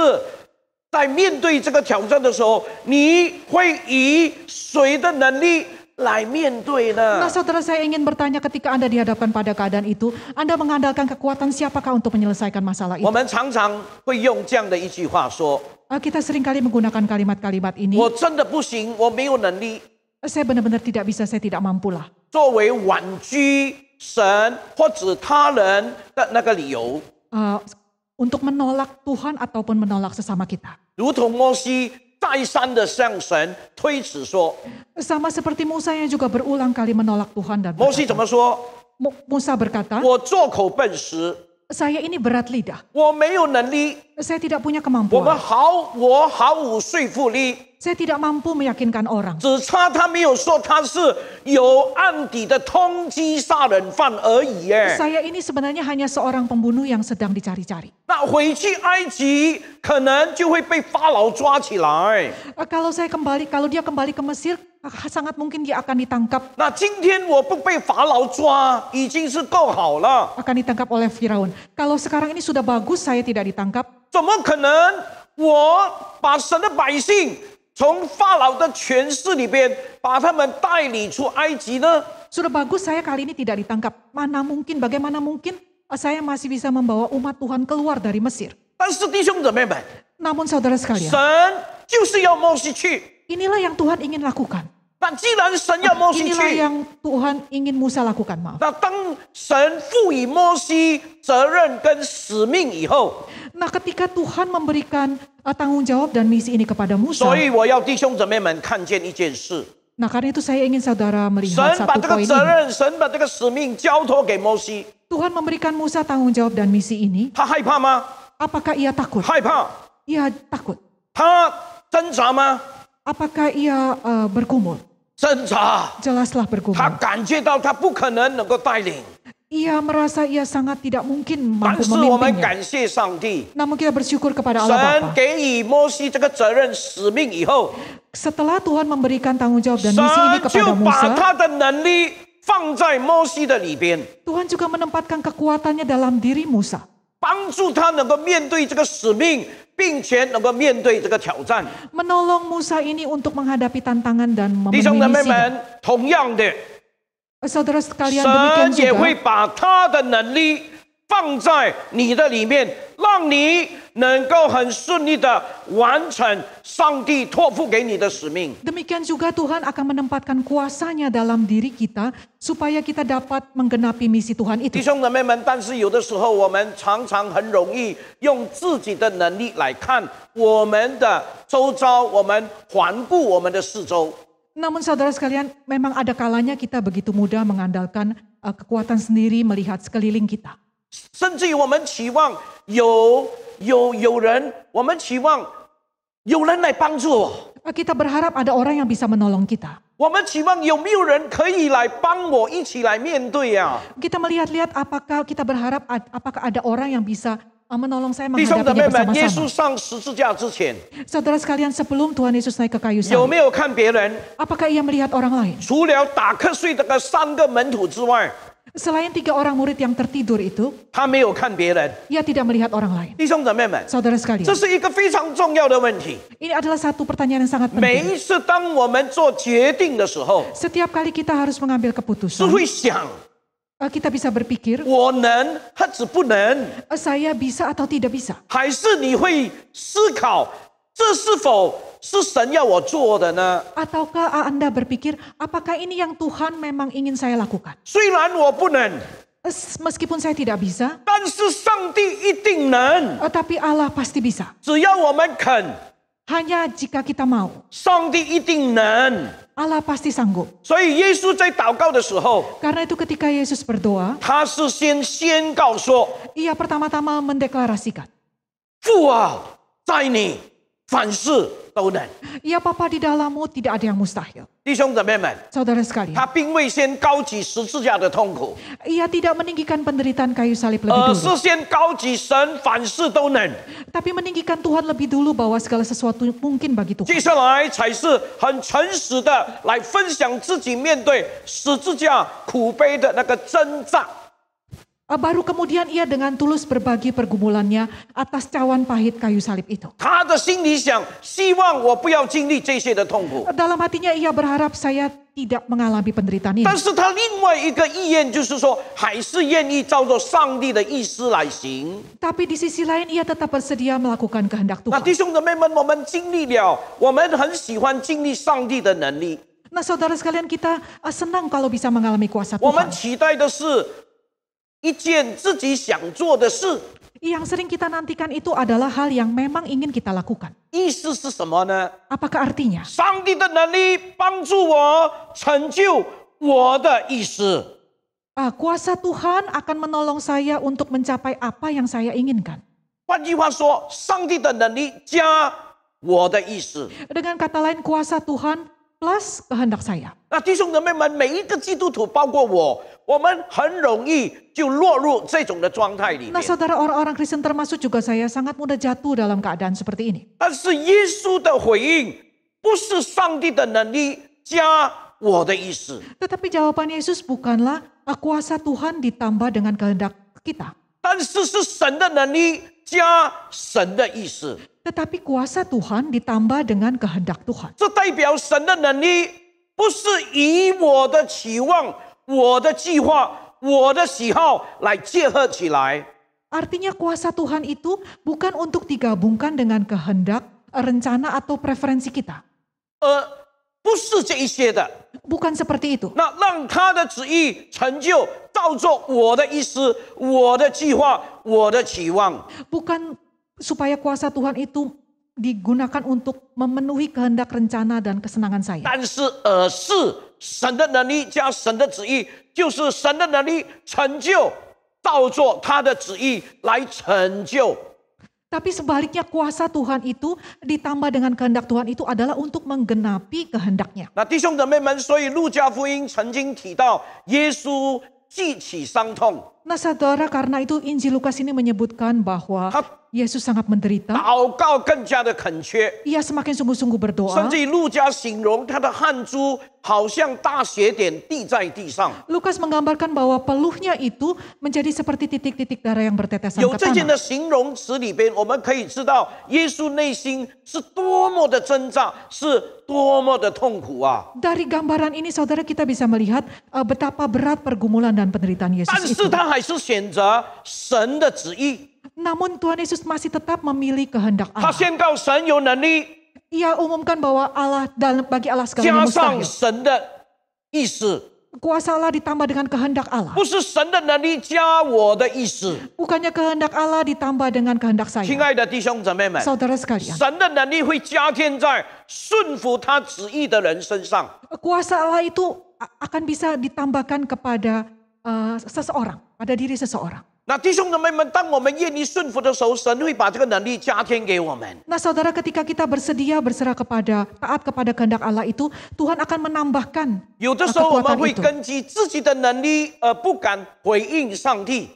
在面对这个挑战的时候，你会以谁的能力来面对 Nah 呢？ saudara, saya ingin bertanya, ketika Anda dihadapkan pada keadaan itu, Anda mengandalkan kekuatan siapakah untuk menyelesaikan masalah 我 itu? 们常常会用这样的一句话说： Kita seringkali menggunakan kalimat-kalimat ini, 我真的不行，我没有能力。 saya benar-benar tidak bisa, saya tidak mampulah. 作为婉拒神或者他人的那个理由， Untuk menolak Tuhan ataupun menolak sesama kita. 如同摩西再三的向神推辞说， Sama seperti Musa yang juga berulang kali menolak Tuhan dan 摩西怎 berkata, 么说？ Musa berkata, 我做口笨时， saya ini berat lidah, 我没有能力， saya tidak punya 我 kemampuan. 毫无说服力。Saya tidak mampu meyakinkan orang. 只差他没有说他是有案底的通缉杀人犯而已耶。 Saya ini sebenarnya hanya seorang pembunuh yang sedang dicari-cari. 那回去埃及可能就会被法老抓起来。 Kalau dia kembali ke Mesir, sangat mungkin dia akan ditangkap. 那今天我不被法老抓，已经是够好了。 Akan ditangkap oleh Firaun. Kalau sekarang ini sudah bagus, saya tidak ditangkap. 怎么可能我把神的百姓从法老的权势里边把他们带领出埃及呢？ Sudah bagus saya kali ini tidak ditangkap. Bagaimana mungkin saya masih bisa membawa umat Tuhan keluar dari Mesir. 但是弟兄姊妹们， Namun saudara sekalian, 神就是要摩西去。 inilah yang Tuhan ingin lakukan. 那既然神要摩西 Inilah 去， yang Tuhan ingin Musa lakukan, maaf. 那当神赋予摩西责任跟使命以后， Nah, ketika Tuhan memberikan tanggung jawab dan misi ini kepada Musa, 所以我要弟兄姊妹们看见一件事： nah karena itu saya ingin saudara 神 melihat 把 satu 这个 poin 责 ini. 任，神把这个使命交托给摩西， Tuhan memberikan Musa tanggung jawab dan misi ini. 他害怕吗？ Apakah ia takut? 害怕。 Ia takut. 他挣扎吗？ Apakah ia bergumul? 挣扎。 Jelaslah 他 bergumul. 感觉到他不可能能够带领， Ia merasa ia sangat tidak mungkin 但 mampu 是我们 memimpinnya. 感谢上帝， Namun kita bersyukur kepada Allah 神 Bapa. 给予摩西这个责任使命以后， Setelah Tuhan memberikan tanggung jawab dan 神 misi ini 就 kepada 把 Musa, 他的能力放在摩西的里边， Tuhan juga menempatkan kekuatannya dalam diri Musa. 帮助他能够面对这个使命，并且能够面对这个挑战。 Menolong Musa ini untuk menghadapi tantangan dan 弟兄 memenuhi 姊妹 misinya. 们，同样的， Saudara sekalian, demikian 神也会 juga 把他的能力放在你的里面，让你能够很顺利的完成上帝托付给你的使命。 demikian juga Tuhan akan menempatkan kuasanya dalam diri kita supaya kita dapat menggenapi misi Tuhan 弟 itu. 兄姊妹们，但是有的时候我们常常很容易用自己的能力来看我们的周遭，我们环顾我们的四周。 Namun saudara sekalian, memang ada kalanya kita begitu mudah mengandalkan kekuatan sendiri melihat sekeliling kita. 甚至于我们期望有人，我们期望有人来帮助我， Kita berharap ada orang yang bisa menolong kita. 我们期望有没有人可以来帮我一起来面对呀、 Kita melihat-lihat kita berharap apakah ada orang yang bisa menolong saya 弟兄姊妹 menghadapinya 们，耶稣 bersama-sama. 上十字架之前， Saudara sekalian, sebelum Tuhan Yesus naik ke kayu 有 salib, 没有看别人？ apakah ia melihat orang lain? 除了打瞌睡的3个门徒之外， Selain 3 orang murid yang tertidur itu, 他没有看别人。 ia tidak melihat orang lain. 弟兄姊妹们， Saudara sekalian, 这是一个非常重要的问题。 ini adalah satu pertanyaan yang sangat 每 penting. 一次当我们做决定的时候， Setiap kali kita harus mengambil 是 keputusan, 会想 kita bisa berpikir, 我能还是不能， saya bisa atau tidak bisa. 还是你会思考这是否是神要我做的呢？ Ataukah Anda berpikir, apakah ini yang Tuhan memang ingin saya lakukan? 虽然我不能， Meskipun saya tidak bisa, 但是上帝一定能。 tapi Allah pasti bisa. 只要我们肯， Hanya jika kita mau, 上帝一定能。 Allah pasti sanggup. 所以耶稣在祷告的时候， Karena itu ketika Yesus berdoa, 他是先宣告说 ia pertama-tama mendeklarasikan, 父啊，在你凡事都能。 ya Bapa, di dalammu tidak ada yang mustahil. 弟兄姊妹们， Saudara sekalian, 他并未先高举十字架的痛苦， ia tidak meninggikan penderitaan kayu salib lebih 而 dulu. 是先高举神凡事都能。 Tapi meninggikan Tuhan lebih dulu bahwa segala sesuatu mungkin bagi 接 Tuhan. 下来才是很诚实的来分享自己面对十字架苦悲的那个挣扎。 Baru kemudian ia dengan tulus berbagi pergumulannya atas cawan pahit kayu salib itu. 他的心里想，希望我不要经历这些的痛苦。 Dalam hatinya ia berharap saya tidak mengalami penderitaan ini. 但是他另外一个意愿就是说，还是愿意照着上帝的意思来行。 Tapi di sisi lain ia tetap bersedia melakukan kehendak 那 Tuhan. 弟兄姊妹们，我们经历了，我们很喜欢经历上帝的能力， Nah saudara sekalian, kita senang kalau bisa mengalami kuasa 我们 Tuhan. 期待的是一件自己想做的事。 Yang sering kita nantikan itu adalah hal yang memang ingin kita lakukan. 意思是什么呢？ Apakah artinya? 上帝的能力帮助我成就我的意思。 Kuasa Tuhan akan menolong saya untuk mencapai apa yang saya inginkan. 换句话说，上帝的能力加我的意思。 Dengan kata lain, kuasa Tuhan plus kehendak saya. 那弟兄姊妹们，每一个基督徒，包括我们很容易就落入这种的状态里面。 Nah saudara, orang-orang Kristen termasuk juga saya sangat mudah jatuh dalam keadaan seperti ini. 但是耶稣的回应不是上帝的能力加我的意思， Tetapi jawaban Yesus bukanlah kuasa Tuhan ditambah dengan kehendak kita. 但是是神的能力加神的意思。 Tetapi kuasa Tuhan ditambah dengan kehendak Tuhan. 这代表神的能力不是以我的期望、我的计划、我的喜好来结合起来， Artinya kuasa Tuhan itu bukan untuk digabungkan dengan kehendak, rencana atau preferensi kita. 不是这一些的。 Bukan seperti itu. 那让他的旨意成就，照着我的意思、我的计划、我的期望。 Bukan supaya kuasa Tuhan itu digunakan untuk memenuhi kehendak, rencana, dan kesenangan saya. 但是是神的能力加神的旨意，就是神的能力成就，照着他的旨意来成就。 Tapi sebaliknya kuasa Tuhan itu ditambah dengan kehendak Tuhan itu adalah untuk menggenapi kehendaknya. 那弟兄姊妹们，所以路加福音曾经提到，耶稣记起伤痛， Nah saudara, karena itu Injil Lukas ini menyebutkan bahwa 他 Yesus sangat menderita. 祷告更加的恳切， Ia semakin sungguh-sungguh 甚 berdoa. 至于路加形容他的汗珠好像大血点滴在地上。 Lukas menggambarkan bahwa peluhnya itu menjadi seperti titik-titik darah yang bertetesan 有 ke 这件的 tanah. 形容词里边，我们可以知道耶稣内心是多么的挣扎，是多么的痛苦啊！ Dari gambaran ini saudara kita bisa melihat betapa berat pergumulan dan penderitaan 但 Yesus 是 itu. 他还是选择神的旨意， Namun Tuhan Yesus masih tetap memilih kehendak 他 Allah. 宣告神有能力， Ia umumkan bahwa Allah dan bagi Allah 加 segalanya 上 mustahil. 神的意思， Kuasa Allah ditambah dengan kehendak Allah. 不是神的能力加我的意思。 Bukannya kehendak Allah ditambah dengan kehendak 亲 saya. 爱的弟兄姊妹们， Saudara sekalian, 神的能力会加添在顺服他旨意的人身上。 kuasa Allah itu akan bisa ditambahkan kepada seseorang, pada diri seseorang. 那弟兄姊妹们，当我们愿意顺服的时候，神会把这个能力加添给我们。 Nah saudara, ketika kita bersedia berserah taat kepada kehendak Allah itu, Tuhan akan menambahkan 有的时候我们 kekuatan 会 itu. 根据自己的能力而不敢回应上帝。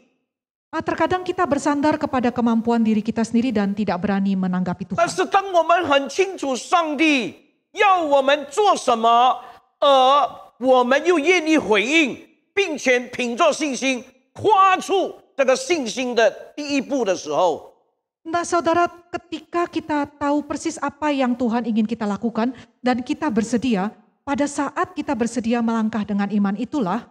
Terkadang kita bersandar kepada kemampuan diri kita sendiri dan tidak berani menanggapi 但 Tuhan. 是当我们很清楚上帝要我们做什么，而我们又愿意回应，并且凭着信心跨出这个信心的第一步的时候， Nah saudara, ketika kita tahu persis apa yang Tuhan ingin kita lakukan dan kita bersedia, pada saat kita bersedia melangkah dengan iman itulah,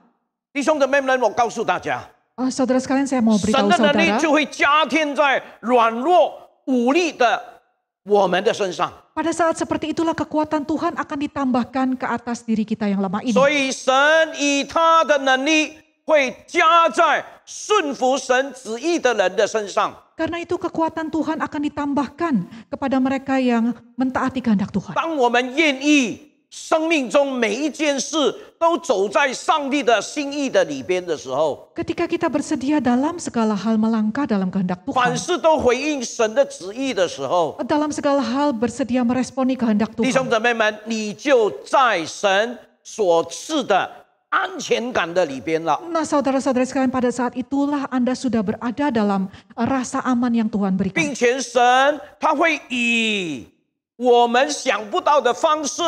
弟兄姊妹们，我告诉大家， saudara sekalian saya mau 神 beritahu 的能力 saudara, 就会加添在软弱无力的我们的身上。 pada saat seperti itulah kekuatan Tuhan akan ditambahkan ke atas diri kita yang lemah ini. 所以神以他的能力会加在顺服神旨意的人的身上。 Karena itu kekuatan Tuhan akan ditambahkan kepada mereka yang mentaati kehendak Tuhan. 当我们愿意生命中每一件事都走在上帝的心意的里边的时候， Ketika kita bersedia dalam segala hal melangkah dalam kehendak 凡 Tuhan, 事都回应神的旨意的时候， dalam segala hal bersedia meresponi kehendak 弟兄 Tuhan, 姊妹们，你就在神所赐的安全感的里边了。 nah saudara-saudara sekalian, pada saat itulah Anda sudah berada dalam rasa aman yang Tuhan berikan. 并且神他会以我们想不到的方式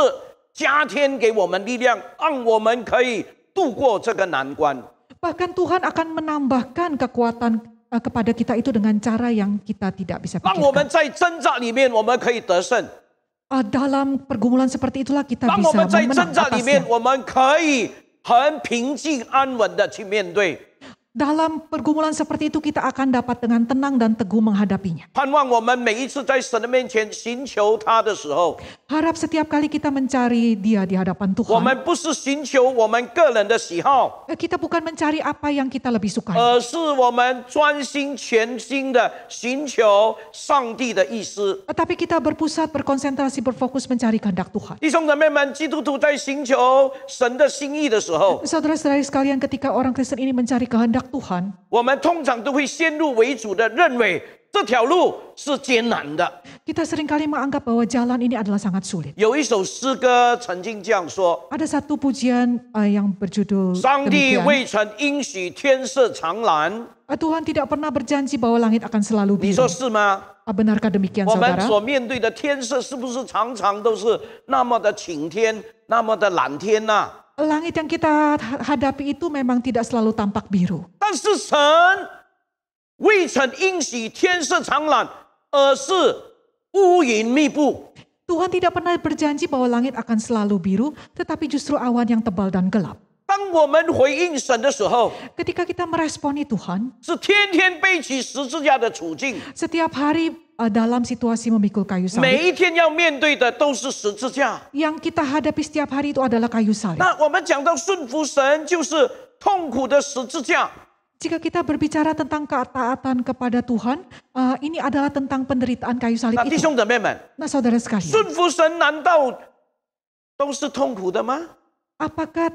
加添给我们力量，让我们可以度过这个难关。 Bahkan Tuhan akan menambahkan kekuatan kepada kita itu dengan cara yang kita tidak bisa 让我们 pikirkan. 在挣扎里面，我们可以得胜； Dalam pergumulan seperti itulah kita 让我 bisa 们在挣 memenang 扎里面， atasnya. 我们可以很平静安稳的去面对。 Dalam pergumulan seperti itu kita akan dapat dengan tenang dan teguh menghadapinya. 盼望我们每一次在神的面前寻求他的时候， Harap setiap kali kita mencari Dia di hadapan 我 Tuhan, 们不是寻求我们个人的喜好， kita bukan mencari apa yang kita lebih sukai, 而是我们专心全心的寻求上帝的意思。 tapi kita berpusat, berkonsentrasi, berfokus mencari kehendak Tuhan. 弟兄姊妹们，基督徒在寻求神的心意的时候， Saudara-saudari sekalian, ketika orang Kristen ini mencari kehendak Tuhan, 我们通常都会先入为主的认为这条路是艰难的。 Kita seringkali menganggap bahwa jalan ini adalah sangat sulit. 有一首诗歌曾经这样说： Ada satu pujian yang berjudul 上帝 demikian. 未曾应许天色常蓝， Tuhan tidak pernah berjanji bahwa langit akan selalu 你说 biru. 是吗？ Benarkah demikian 我们 saudara? 所面对的天色是不是常常都是那么的晴天，那么的蓝天呐、 Langit yang kita hadapi itu memang tidak selalu tampak biru. 但是神未曾应许天色常蓝，而是乌云密布。 Tuhan tidak pernah berjanji bahwa langit akan selalu biru, tetapi justru awan yang tebal dan gelap. 当我们回应神的时候， Ketika kita meresponi Tuhan, 是天天背起十字架的处境， setiap hari dalam situasi memikul kayu 每 salib. 一天要面对的都是十字架。 Yang kita hadapi setiap hari itu adalah kayu salib. 那我们讲到顺服神，就是痛苦的十字架。 Jika kita berbicara tentang ketaatan kepada Tuhan, ini adalah tentang penderitaan kayu salib 那弟 itu. 兄姊妹们， Nah saudara sekalian, 顺服神难道都是痛苦的吗？ apakah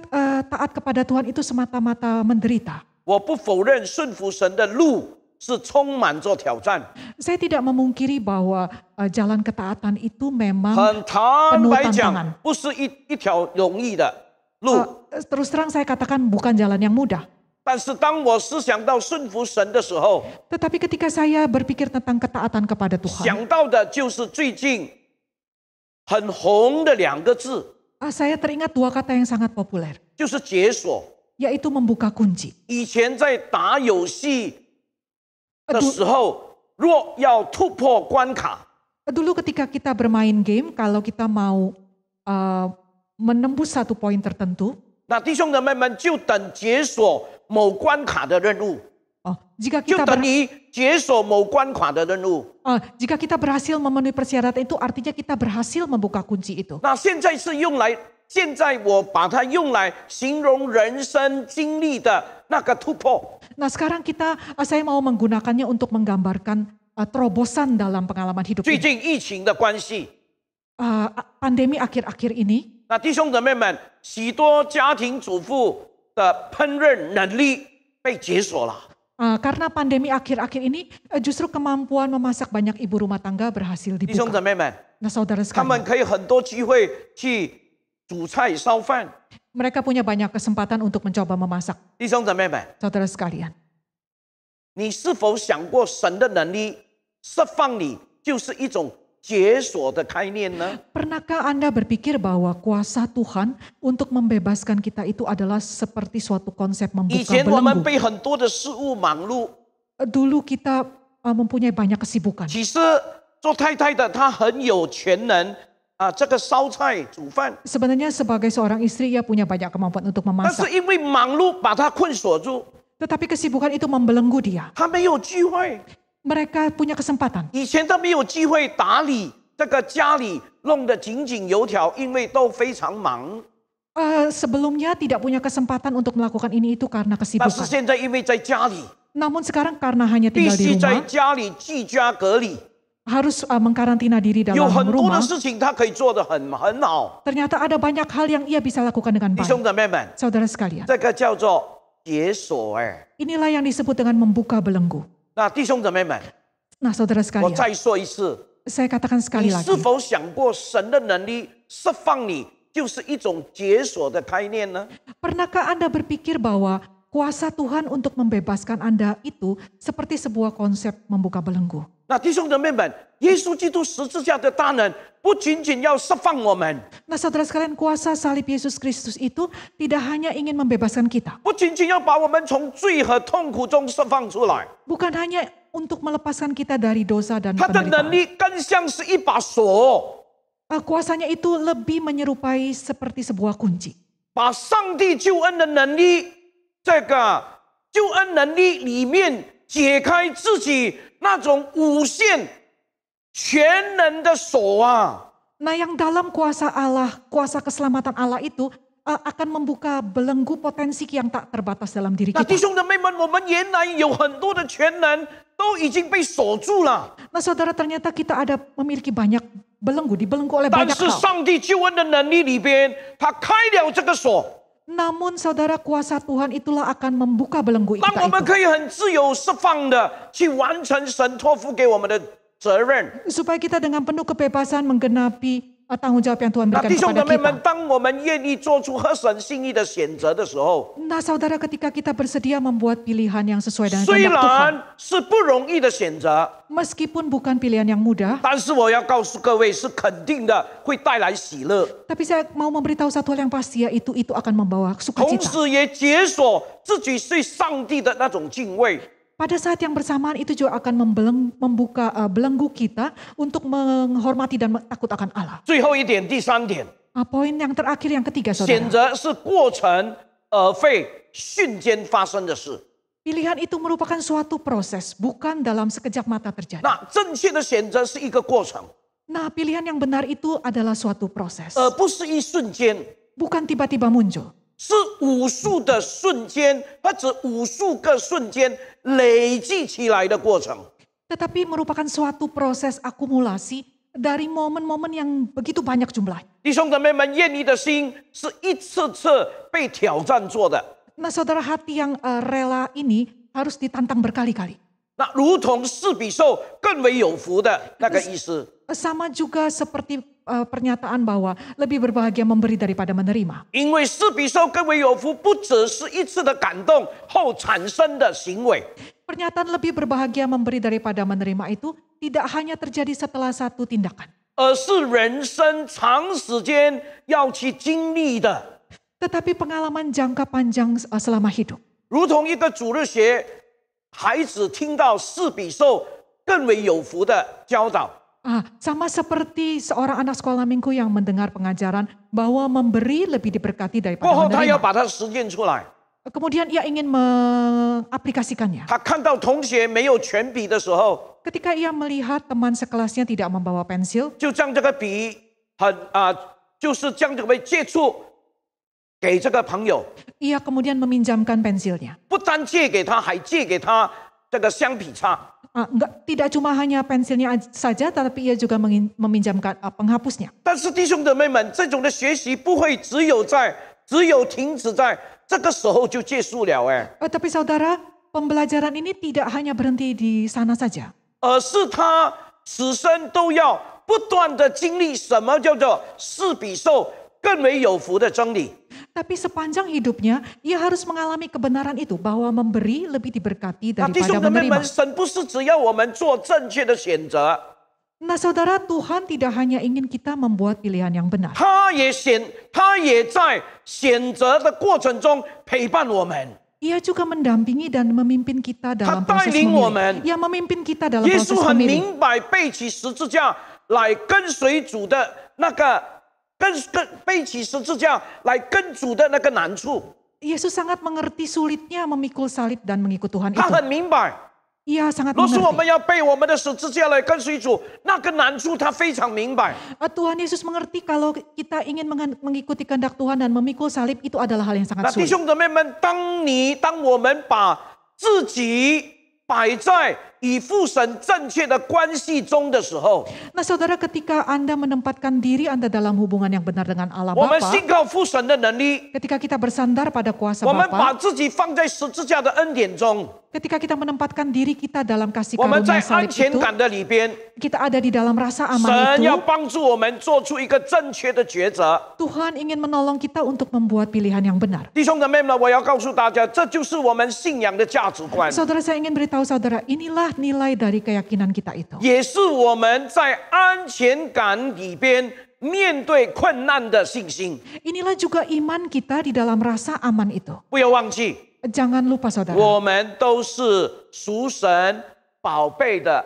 taat kepada Tuhan itu semata-mata menderita? 我不否认顺服神的路是充满着挑战， Saya tidak memungkiri bahwa jalan ketaatan itu memang 很坦 penuh 白 tantangan. 讲，不是一条容易的路。 Terus terang saya katakan bukan jalan yang mudah. 但是当我思想到顺服神的时候， Tetapi ketika saya berpikir tentang ketaatan kepada Tuhan, 想到的就是最近很红的两个字， saya teringat dua kata yang sangat populer, 就是解锁。 yaitu membuka kunci. 以前在打游戏的时候，若要突破关卡， Dulu ketika kita bermain game, kalau kita mau menembus satu poin tertentu, 那弟兄姊妹们就等解锁某关卡的任务， jika 就 kita 等于解锁某关卡的任务。 jika kita berhasil memenuhi persyaratan itu, artinya kita berhasil membuka kunci itu. 那现在是用来，现在我把它用来形容人生经历的那个突破。 Nah sekarang saya mau menggunakannya untuk menggambarkan terobosan dalam pengalaman hidup 最 ini. 近疫情的关系， Pandemi akhir-akhir ini, 那弟兄姊妹们，许多家庭主妇的烹饪能力被解锁了。 karena pandemi akhir-akhir ini, justru kemampuan memasak banyak ibu rumah tangga berhasil 弟兄姊 dibuka. 妹们， Nah saudara 他们 sekalian, 可以很多机会去煮菜烧饭。 mereka punya banyak kesempatan untuk mencoba memasak. 弟兄姊妹们， Saudara sekalian, 你是否想过神的能力释放你，就是一种解锁的概念呢？ pernahkah Anda berpikir bahwa kuasa Tuhan untuk membebaskan kita itu adalah seperti suatu konsep 以 membuka 前我们 belenggu? 被很多的事物忙碌， Dulu kita mempunyai banyak kesibukan. 其实做太太的她很有全能啊，这个烧菜煮饭， Sebenarnya sebagai seorang istri ia punya banyak kemampuan untuk 但 memasak. 是因为忙碌把她困锁住， Tetapi kesibukan itu membelenggu dia. 她没有机会。 Mereka punya kesempatan. 以前她没有机会打理这个家里，弄得井井有条，因为都非常忙。 Sebelumnya tidak punya kesempatan untuk melakukan ini itu karena 但是 kesibukan. 现在因为在家里， Namun sekarang karena hanya 必 tinggal di 须在 rumah, 家里居家隔离， harus mengkarantina diri 有 dalam 很多的 rumah. 事情她可以做得很好。 Ternyata ada banyak hal yang ia bisa lakukan dengan 弟 baik. 兄姊妹们， Saudara sekalian, 这个叫做解锁哎。 inilah yang disebut dengan membuka belenggu. 那弟兄姊妹们， Nah saudara 我 sekalian, 再说一次， saya katakan 你 sekali 是 lagi. 否想过神的能力释放你，就是一种解锁的概念呢？ Pernahkah Anda berpikir bahwa kuasa Tuhan untuk membebaskan Anda itu seperti sebuah konsep membuka belenggu? 那弟兄姊妹们，耶稣基督十字架的大能，不仅仅要释放我们， Nah saudara sekalian, kuasa salib Yesus Kristus itu tidak hanya ingin membebaskan kita. 不仅仅要把我们从罪和痛苦中释放出来， Bukan hanya untuk melepaskan kita dari dosa dan 他的能 penderitaan. 力更像是一把锁， Kuasanya itu lebih menyerupai seperti sebuah kunci. 把上帝救恩的能力，这个救恩能力里面解开自己那种无限全能的锁啊！ Nah yang dalam kuasa Allah, kuasa keselamatan Allah itu akan membuka belenggu potensi yang tak terbatas dalam diri 那弟 kita. 兄姊妹们，我们原来有很多的全能都已经被锁住了， Nah saudara, ternyata kita memiliki banyak belenggu, dibelenggu oleh 但 banyak 是 hal. 上帝救恩的能力里边，他开了这个锁， Namun saudara, kuasa Tuhan itulah akan membuka belenggu 让 kita 我们 itu. 可以很自由释放的去完成神托付给我们的责任。 Supaya kita dengan penuh kebebasan menggenapi tanggung jawab yang Tuhan 那 berikan 弟兄 kepada 姊妹们， kita. 当我们愿意做出合神心意的选择的时候， Nah saudara, ketika kita bersedia membuat pilihan yang sesuai dengan 虽 kehendak Tuhan. 然是不容易的选择， Meskipun bukan pilihan yang mudah. 但是我要告诉各位，是肯定的会带来喜乐， Tapi saya mau memberitahu satu hal yang pasti, yaitu itu akan membawa 同 sukacita. 时也解锁自己对上帝的那种敬畏。 Pada saat yang bersamaan itu juga akan membuka belenggu kita untuk menghormati dan takut akan Allah. 最后一点，第三点， Poin yang terakhir yang ketiga 选 saudara. 择是过程而非瞬间发生的事。 Pilihan itu merupakan suatu proses, bukan dalam sekejap mata terjadi. 那正确的选择是一个过程， Nah pilihan yang benar itu adalah suatu proses. 而不是一瞬间， Bukan tiba-tiba muncul. 是无数的瞬间或者无数个瞬间累积起来的过程。 Tetapi merupakan suatu proses akumulasi dari momen-momen yang begitu banyak jumlahnya. 弟兄姊妹们，愿意的心是一次次被挑战做的。 Nah saudara, hati yang rela ini harus ditantang berkali-kali. 那如同施比受更为有福的那个意思。 Sama juga seperti pernyataan bahwa lebih berbahagia memberi daripada menerima. 因为施比受更为有福，不只是一次的感动后产生的行为， Pernyataan lebih berbahagia memberi daripada menerima itu tidak hanya terjadi setelah satu tindakan. 而是人生长时间要去经历的。 Tetapi pengalaman jangka panjang selama hidup. 如同一个主日学孩子听到施比受更为有福的教导， Sama seperti seorang anak sekolah minggu yang mendengar pengajaran bahwa memberi lebih diberkati 过 daripada 后他要 menerima. 把它实践出来。 Kemudian ia ingin mengaplikasikannya. 他看到同学没有权笔的时候， Ketika ia melihat teman sekelasnya tidak membawa pensil, 就将这个笔就是将这个笔借出给这个朋友， ia kemudian meminjamkan pensilnya. 不单借给他，还借给他这个橡皮擦。 Tidak cuma hanya pensilnya saja, tetapi ia juga meminjamkan penghapusnya. 但是弟兄姊妹们，这种的学习不会只有停止在这个时候就结束了，Tapi saudara, pembelajaran ini tidak hanya berhenti di sana saja. 而是他此生都要不断的经历什么叫做施比受更为有福的真理。 Tapi sepanjang hidupnya, ia harus mengalami kebenaran itu, bahwa memberi lebih diberkati 那弟 daripada 兄姊妹 menerima. 们，神不是只要我们做正确的选择， Nah saudara, Tuhan tidak hanya ingin kita membuat pilihan yang benar. 他也在选择的过程中陪伴我们。 Ia juga mendampingi dan memimpin kita dalam proses 他带领我们。 memilih. Ia memimpin kita dalam 耶 proses 稣很 memilih. 明白背起十字架来跟随主的那个背起十字架来跟主的那个难处， Yesus sangat mengerti sulitnya memikul salib dan mengikut Tuhan 他 itu. 很明白。 Ia sangat 若是我们 mengerti. 要背我们的十字架来跟随主，那个难处他非常明白。 Tuhan Yesus mengerti kalau kita ingin mengikuti kehendak Tuhan dan memikul salib itu adalah hal yang 那 sangat 弟 sulit. 兄姊妹们，当我们把自己摆在与父神正确的关系中的时候， Nah saudara, ketika Anda menempatkan diri Anda dalam hubungan yang benar dengan Allah 我们 Bapa, 信靠父神的能力， ketika kita bersandar pada kuasa 我们把 Bapa, 自己放在十字架的恩典中， ketika kita menempatkan diri kita dalam kasih 我们在 karunia 安 salib 全 itu, 感的里边， kita ada di dalam rasa aman 神要 itu, 帮助我们做出一个正确的抉择。 Tuhan ingin menolong kita untuk membuat pilihan yang benar. 弟兄姊妹们，我要告诉大家，这就是我们信仰的价值观， Saudara, saya ingin beritahu saudara, inilah nilai dari keyakinan kita itu. 也是我们在安全感里边面对困难的信心。 Inilah juga iman kita di dalam rasa aman itu. 不要忘记， Jangan lupa saudara, 我们都是属神宝贝的，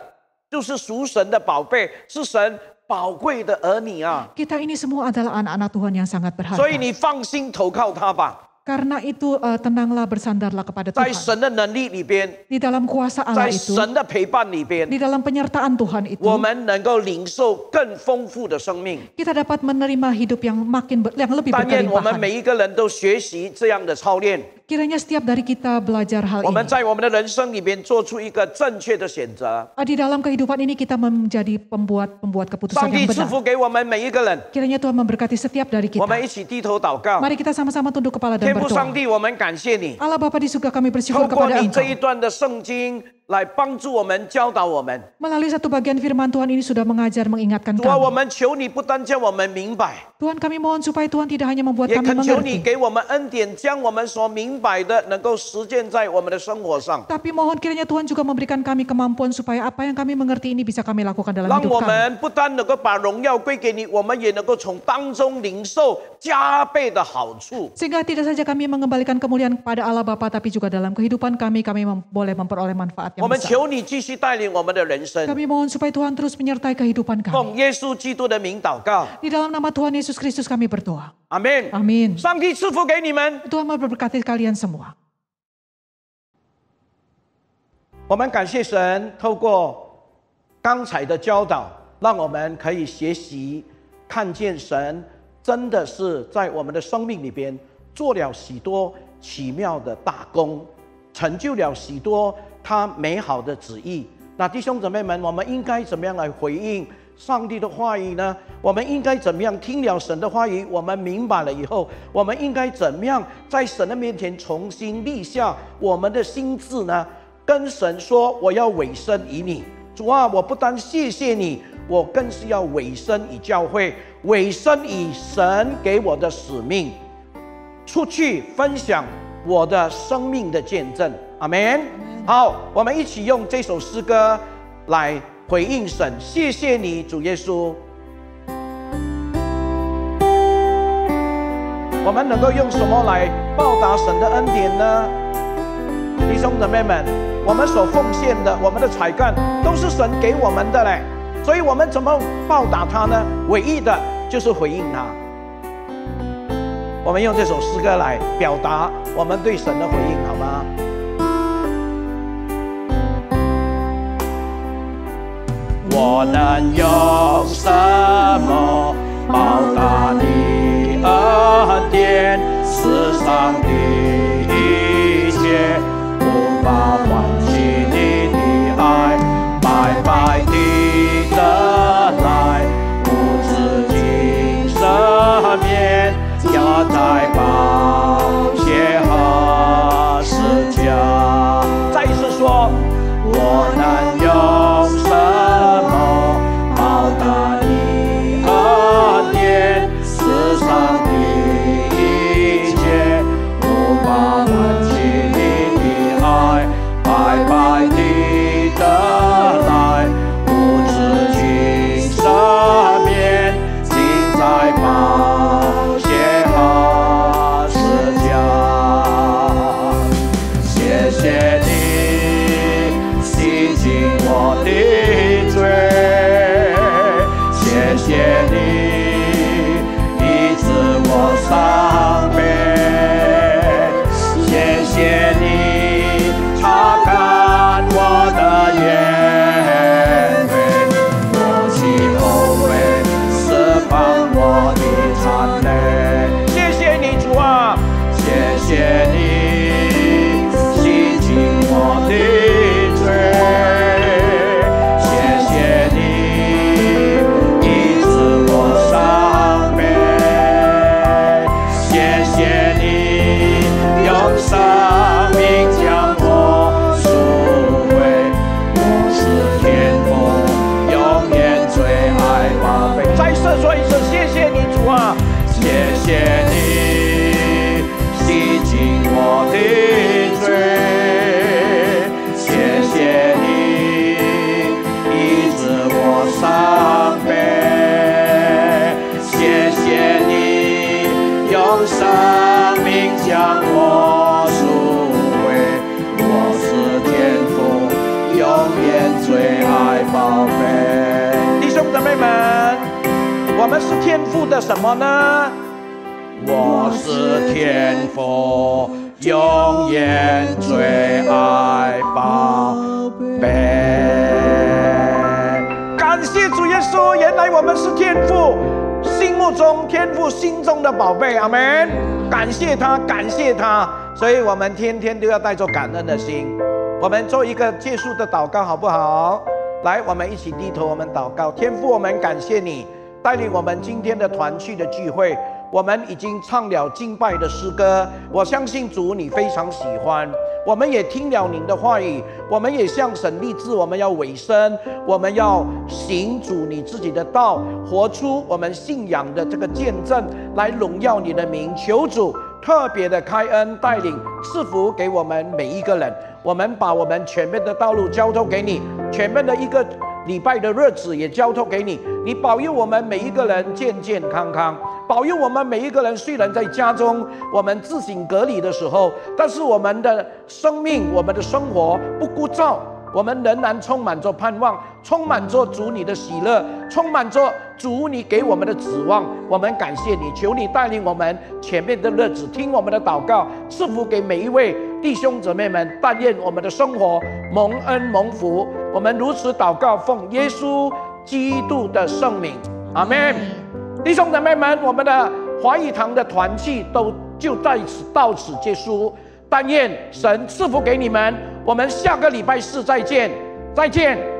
就是属神的宝贝，是神宝贵的儿女啊！ kita ini semua adalah anak-anak Tuhan yang sangat 所以 berharga. 你放心投靠他吧， Karena itu tenanglah, bersandarlah kepada 在 Tuhan. 神的能力里边， Di dalam kuasa Allah 在 itu, 神的陪伴里边， di dalam penyertaan Tuhan itu, 我们能够领受更丰富的生命。 kita dapat menerima hidup yang lebih 但愿我们 berkelimpahan. 每一个人都学习这样的操练。Kiranya setiap dari kita belajar hal 我们 ini. 在我们的人生里边做出一个正确的选择。 Di dalam kehidupan ini kita menjadi pembuat 上 keputusan 帝 yang 赐 benar. 福给我们每一个人。 Kiranya Tuhan memberkati setiap dari 我们 kita. 一起低头祷告。 Mari kita sama-sama tunduk kepala dan 天父上 berdoa. 帝，我们感谢你， Allah Bapa di surga, kami 透 bersyukur 过 kepada 你 Engkau. 这一段的圣经来帮助我们、教导我们。 Melalui satu bagian firman Tuhan ini sudah mengajar, mengingatkan 主啊，我 kami. 们求你不单叫我们明白， Tuhan, kami mohon supaya Tuhan tidak hanya membuat 也 kami 恳求你 mengerti, 给我们恩典，将我们所明白的能够实践在我们的生活上， tapi mohon kiranya Tuhan juga memberikan kami kemampuan supaya apa yang kami mengerti ini bisa kami lakukan dalam 让 hidup 我 kami. 们不单能够把荣耀归给你，我们也能够从当中领受加倍的好处。 Sehingga tidak saja kami mengembalikan kemuliaan kepada Allah Bapa, tapi juga dalam kehidupan kami boleh memperoleh manfaat 我 yang 们 besar. 求你继续带领我们的人生， Kami mohon supaya Tuhan terus menyertai kehidupan 奉 kami. 耶稣基督的名祷告， Di dalam nama Tuhan Yesus Kristus kami berdoa. 阿门。 Amin. 上帝赐福给你们。 Tuhan memberkati kalian semua. 我们感谢神，透过刚才的教导，让我们可以学习看见神真的是在我们的生命里边做了许多奇妙的大功，成就了许多他美好的旨意。那弟兄姊妹们，我们应该怎么样来回应上帝的话语呢？我们应该怎么样听了神的话语，我们明白了以后，我们应该怎么样在神的面前重新立下我们的心志呢？跟神说，我要委身于你，主啊，我不单谢谢你，我更是要委身于教会，委身于神给我的使命，出去分享我的生命的见证。阿们。好，我们一起用这首诗歌来回应神，谢谢你，主耶稣。我们能够用什么来报答神的恩典呢？弟兄姊妹们，我们所奉献的，我们的才干都是神给我们的嘞，所以我们怎么报答他呢？唯一的就是回应他。我们用这首诗歌来表达我们对神的回应，好吗？我能用什么报答你恩典？世上的一切无法换取你的爱，白白地得来，无止境赦免，压在宝血和十架。再一次说，我能用什么报答你恩典？世上的一切无法换取你的爱，白白地得来，无止境赦免，尽在宝血和十架。谢谢你洗净我的罪，谢谢你医治我伤悲，谢谢你擦干我的眼泪，抹去后悔，释放我的残累。谢谢你，主啊，谢谢你洗净我的罪，谢谢你医治我伤悲，谢谢你用生命将我赎回，我是天父永远最爱宝贝。再次说一次，谢谢你，主啊，谢谢你洗净我的罪，谢谢你医治我伤悲，谢谢你用生命将我赎回，我是天父永远最爱宝贝。弟兄姊妹们，我们是天父的什么呢？我是天父永远最爱宝贝。感谢主耶稣，原来我们是天父心目中、天父心中的宝贝，阿门。感谢他，感谢他，所以我们天天都要带着感恩的心。我们做一个结束的祷告，好不好？来，我们一起低头，我们祷告。天父，我们感谢你带领我们今天的团契的聚会。我们已经唱了敬拜的诗歌，我相信主你非常喜欢。我们也听了您的话语，我们也向神立志，我们要委身，我们要行主你自己的道，活出我们信仰的这个见证，来荣耀你的名。求主特别的开恩带领赐福给我们每一个人。我们把我们前面的道路交托给你，前面的一个礼拜的日子也交托给你，你保佑我们每一个人健健康康，保佑我们每一个人。虽然在家中我们自行隔离的时候，但是我们的生命，我们的生活不枯燥，我们仍然充满着盼望，充满着主你的喜乐，充满着主你给我们的指望。我们感谢你，求你带领我们前面的日子，听我们的祷告，赐福给每一位弟兄姊妹们。但愿我们的生活蒙恩蒙福。我们如此祷告，奉耶稣基督的圣名，阿们。弟兄姊妹们，我们的华语堂的团契就到此结束。但愿神赐福给你们，我们下个礼拜四再见，再见。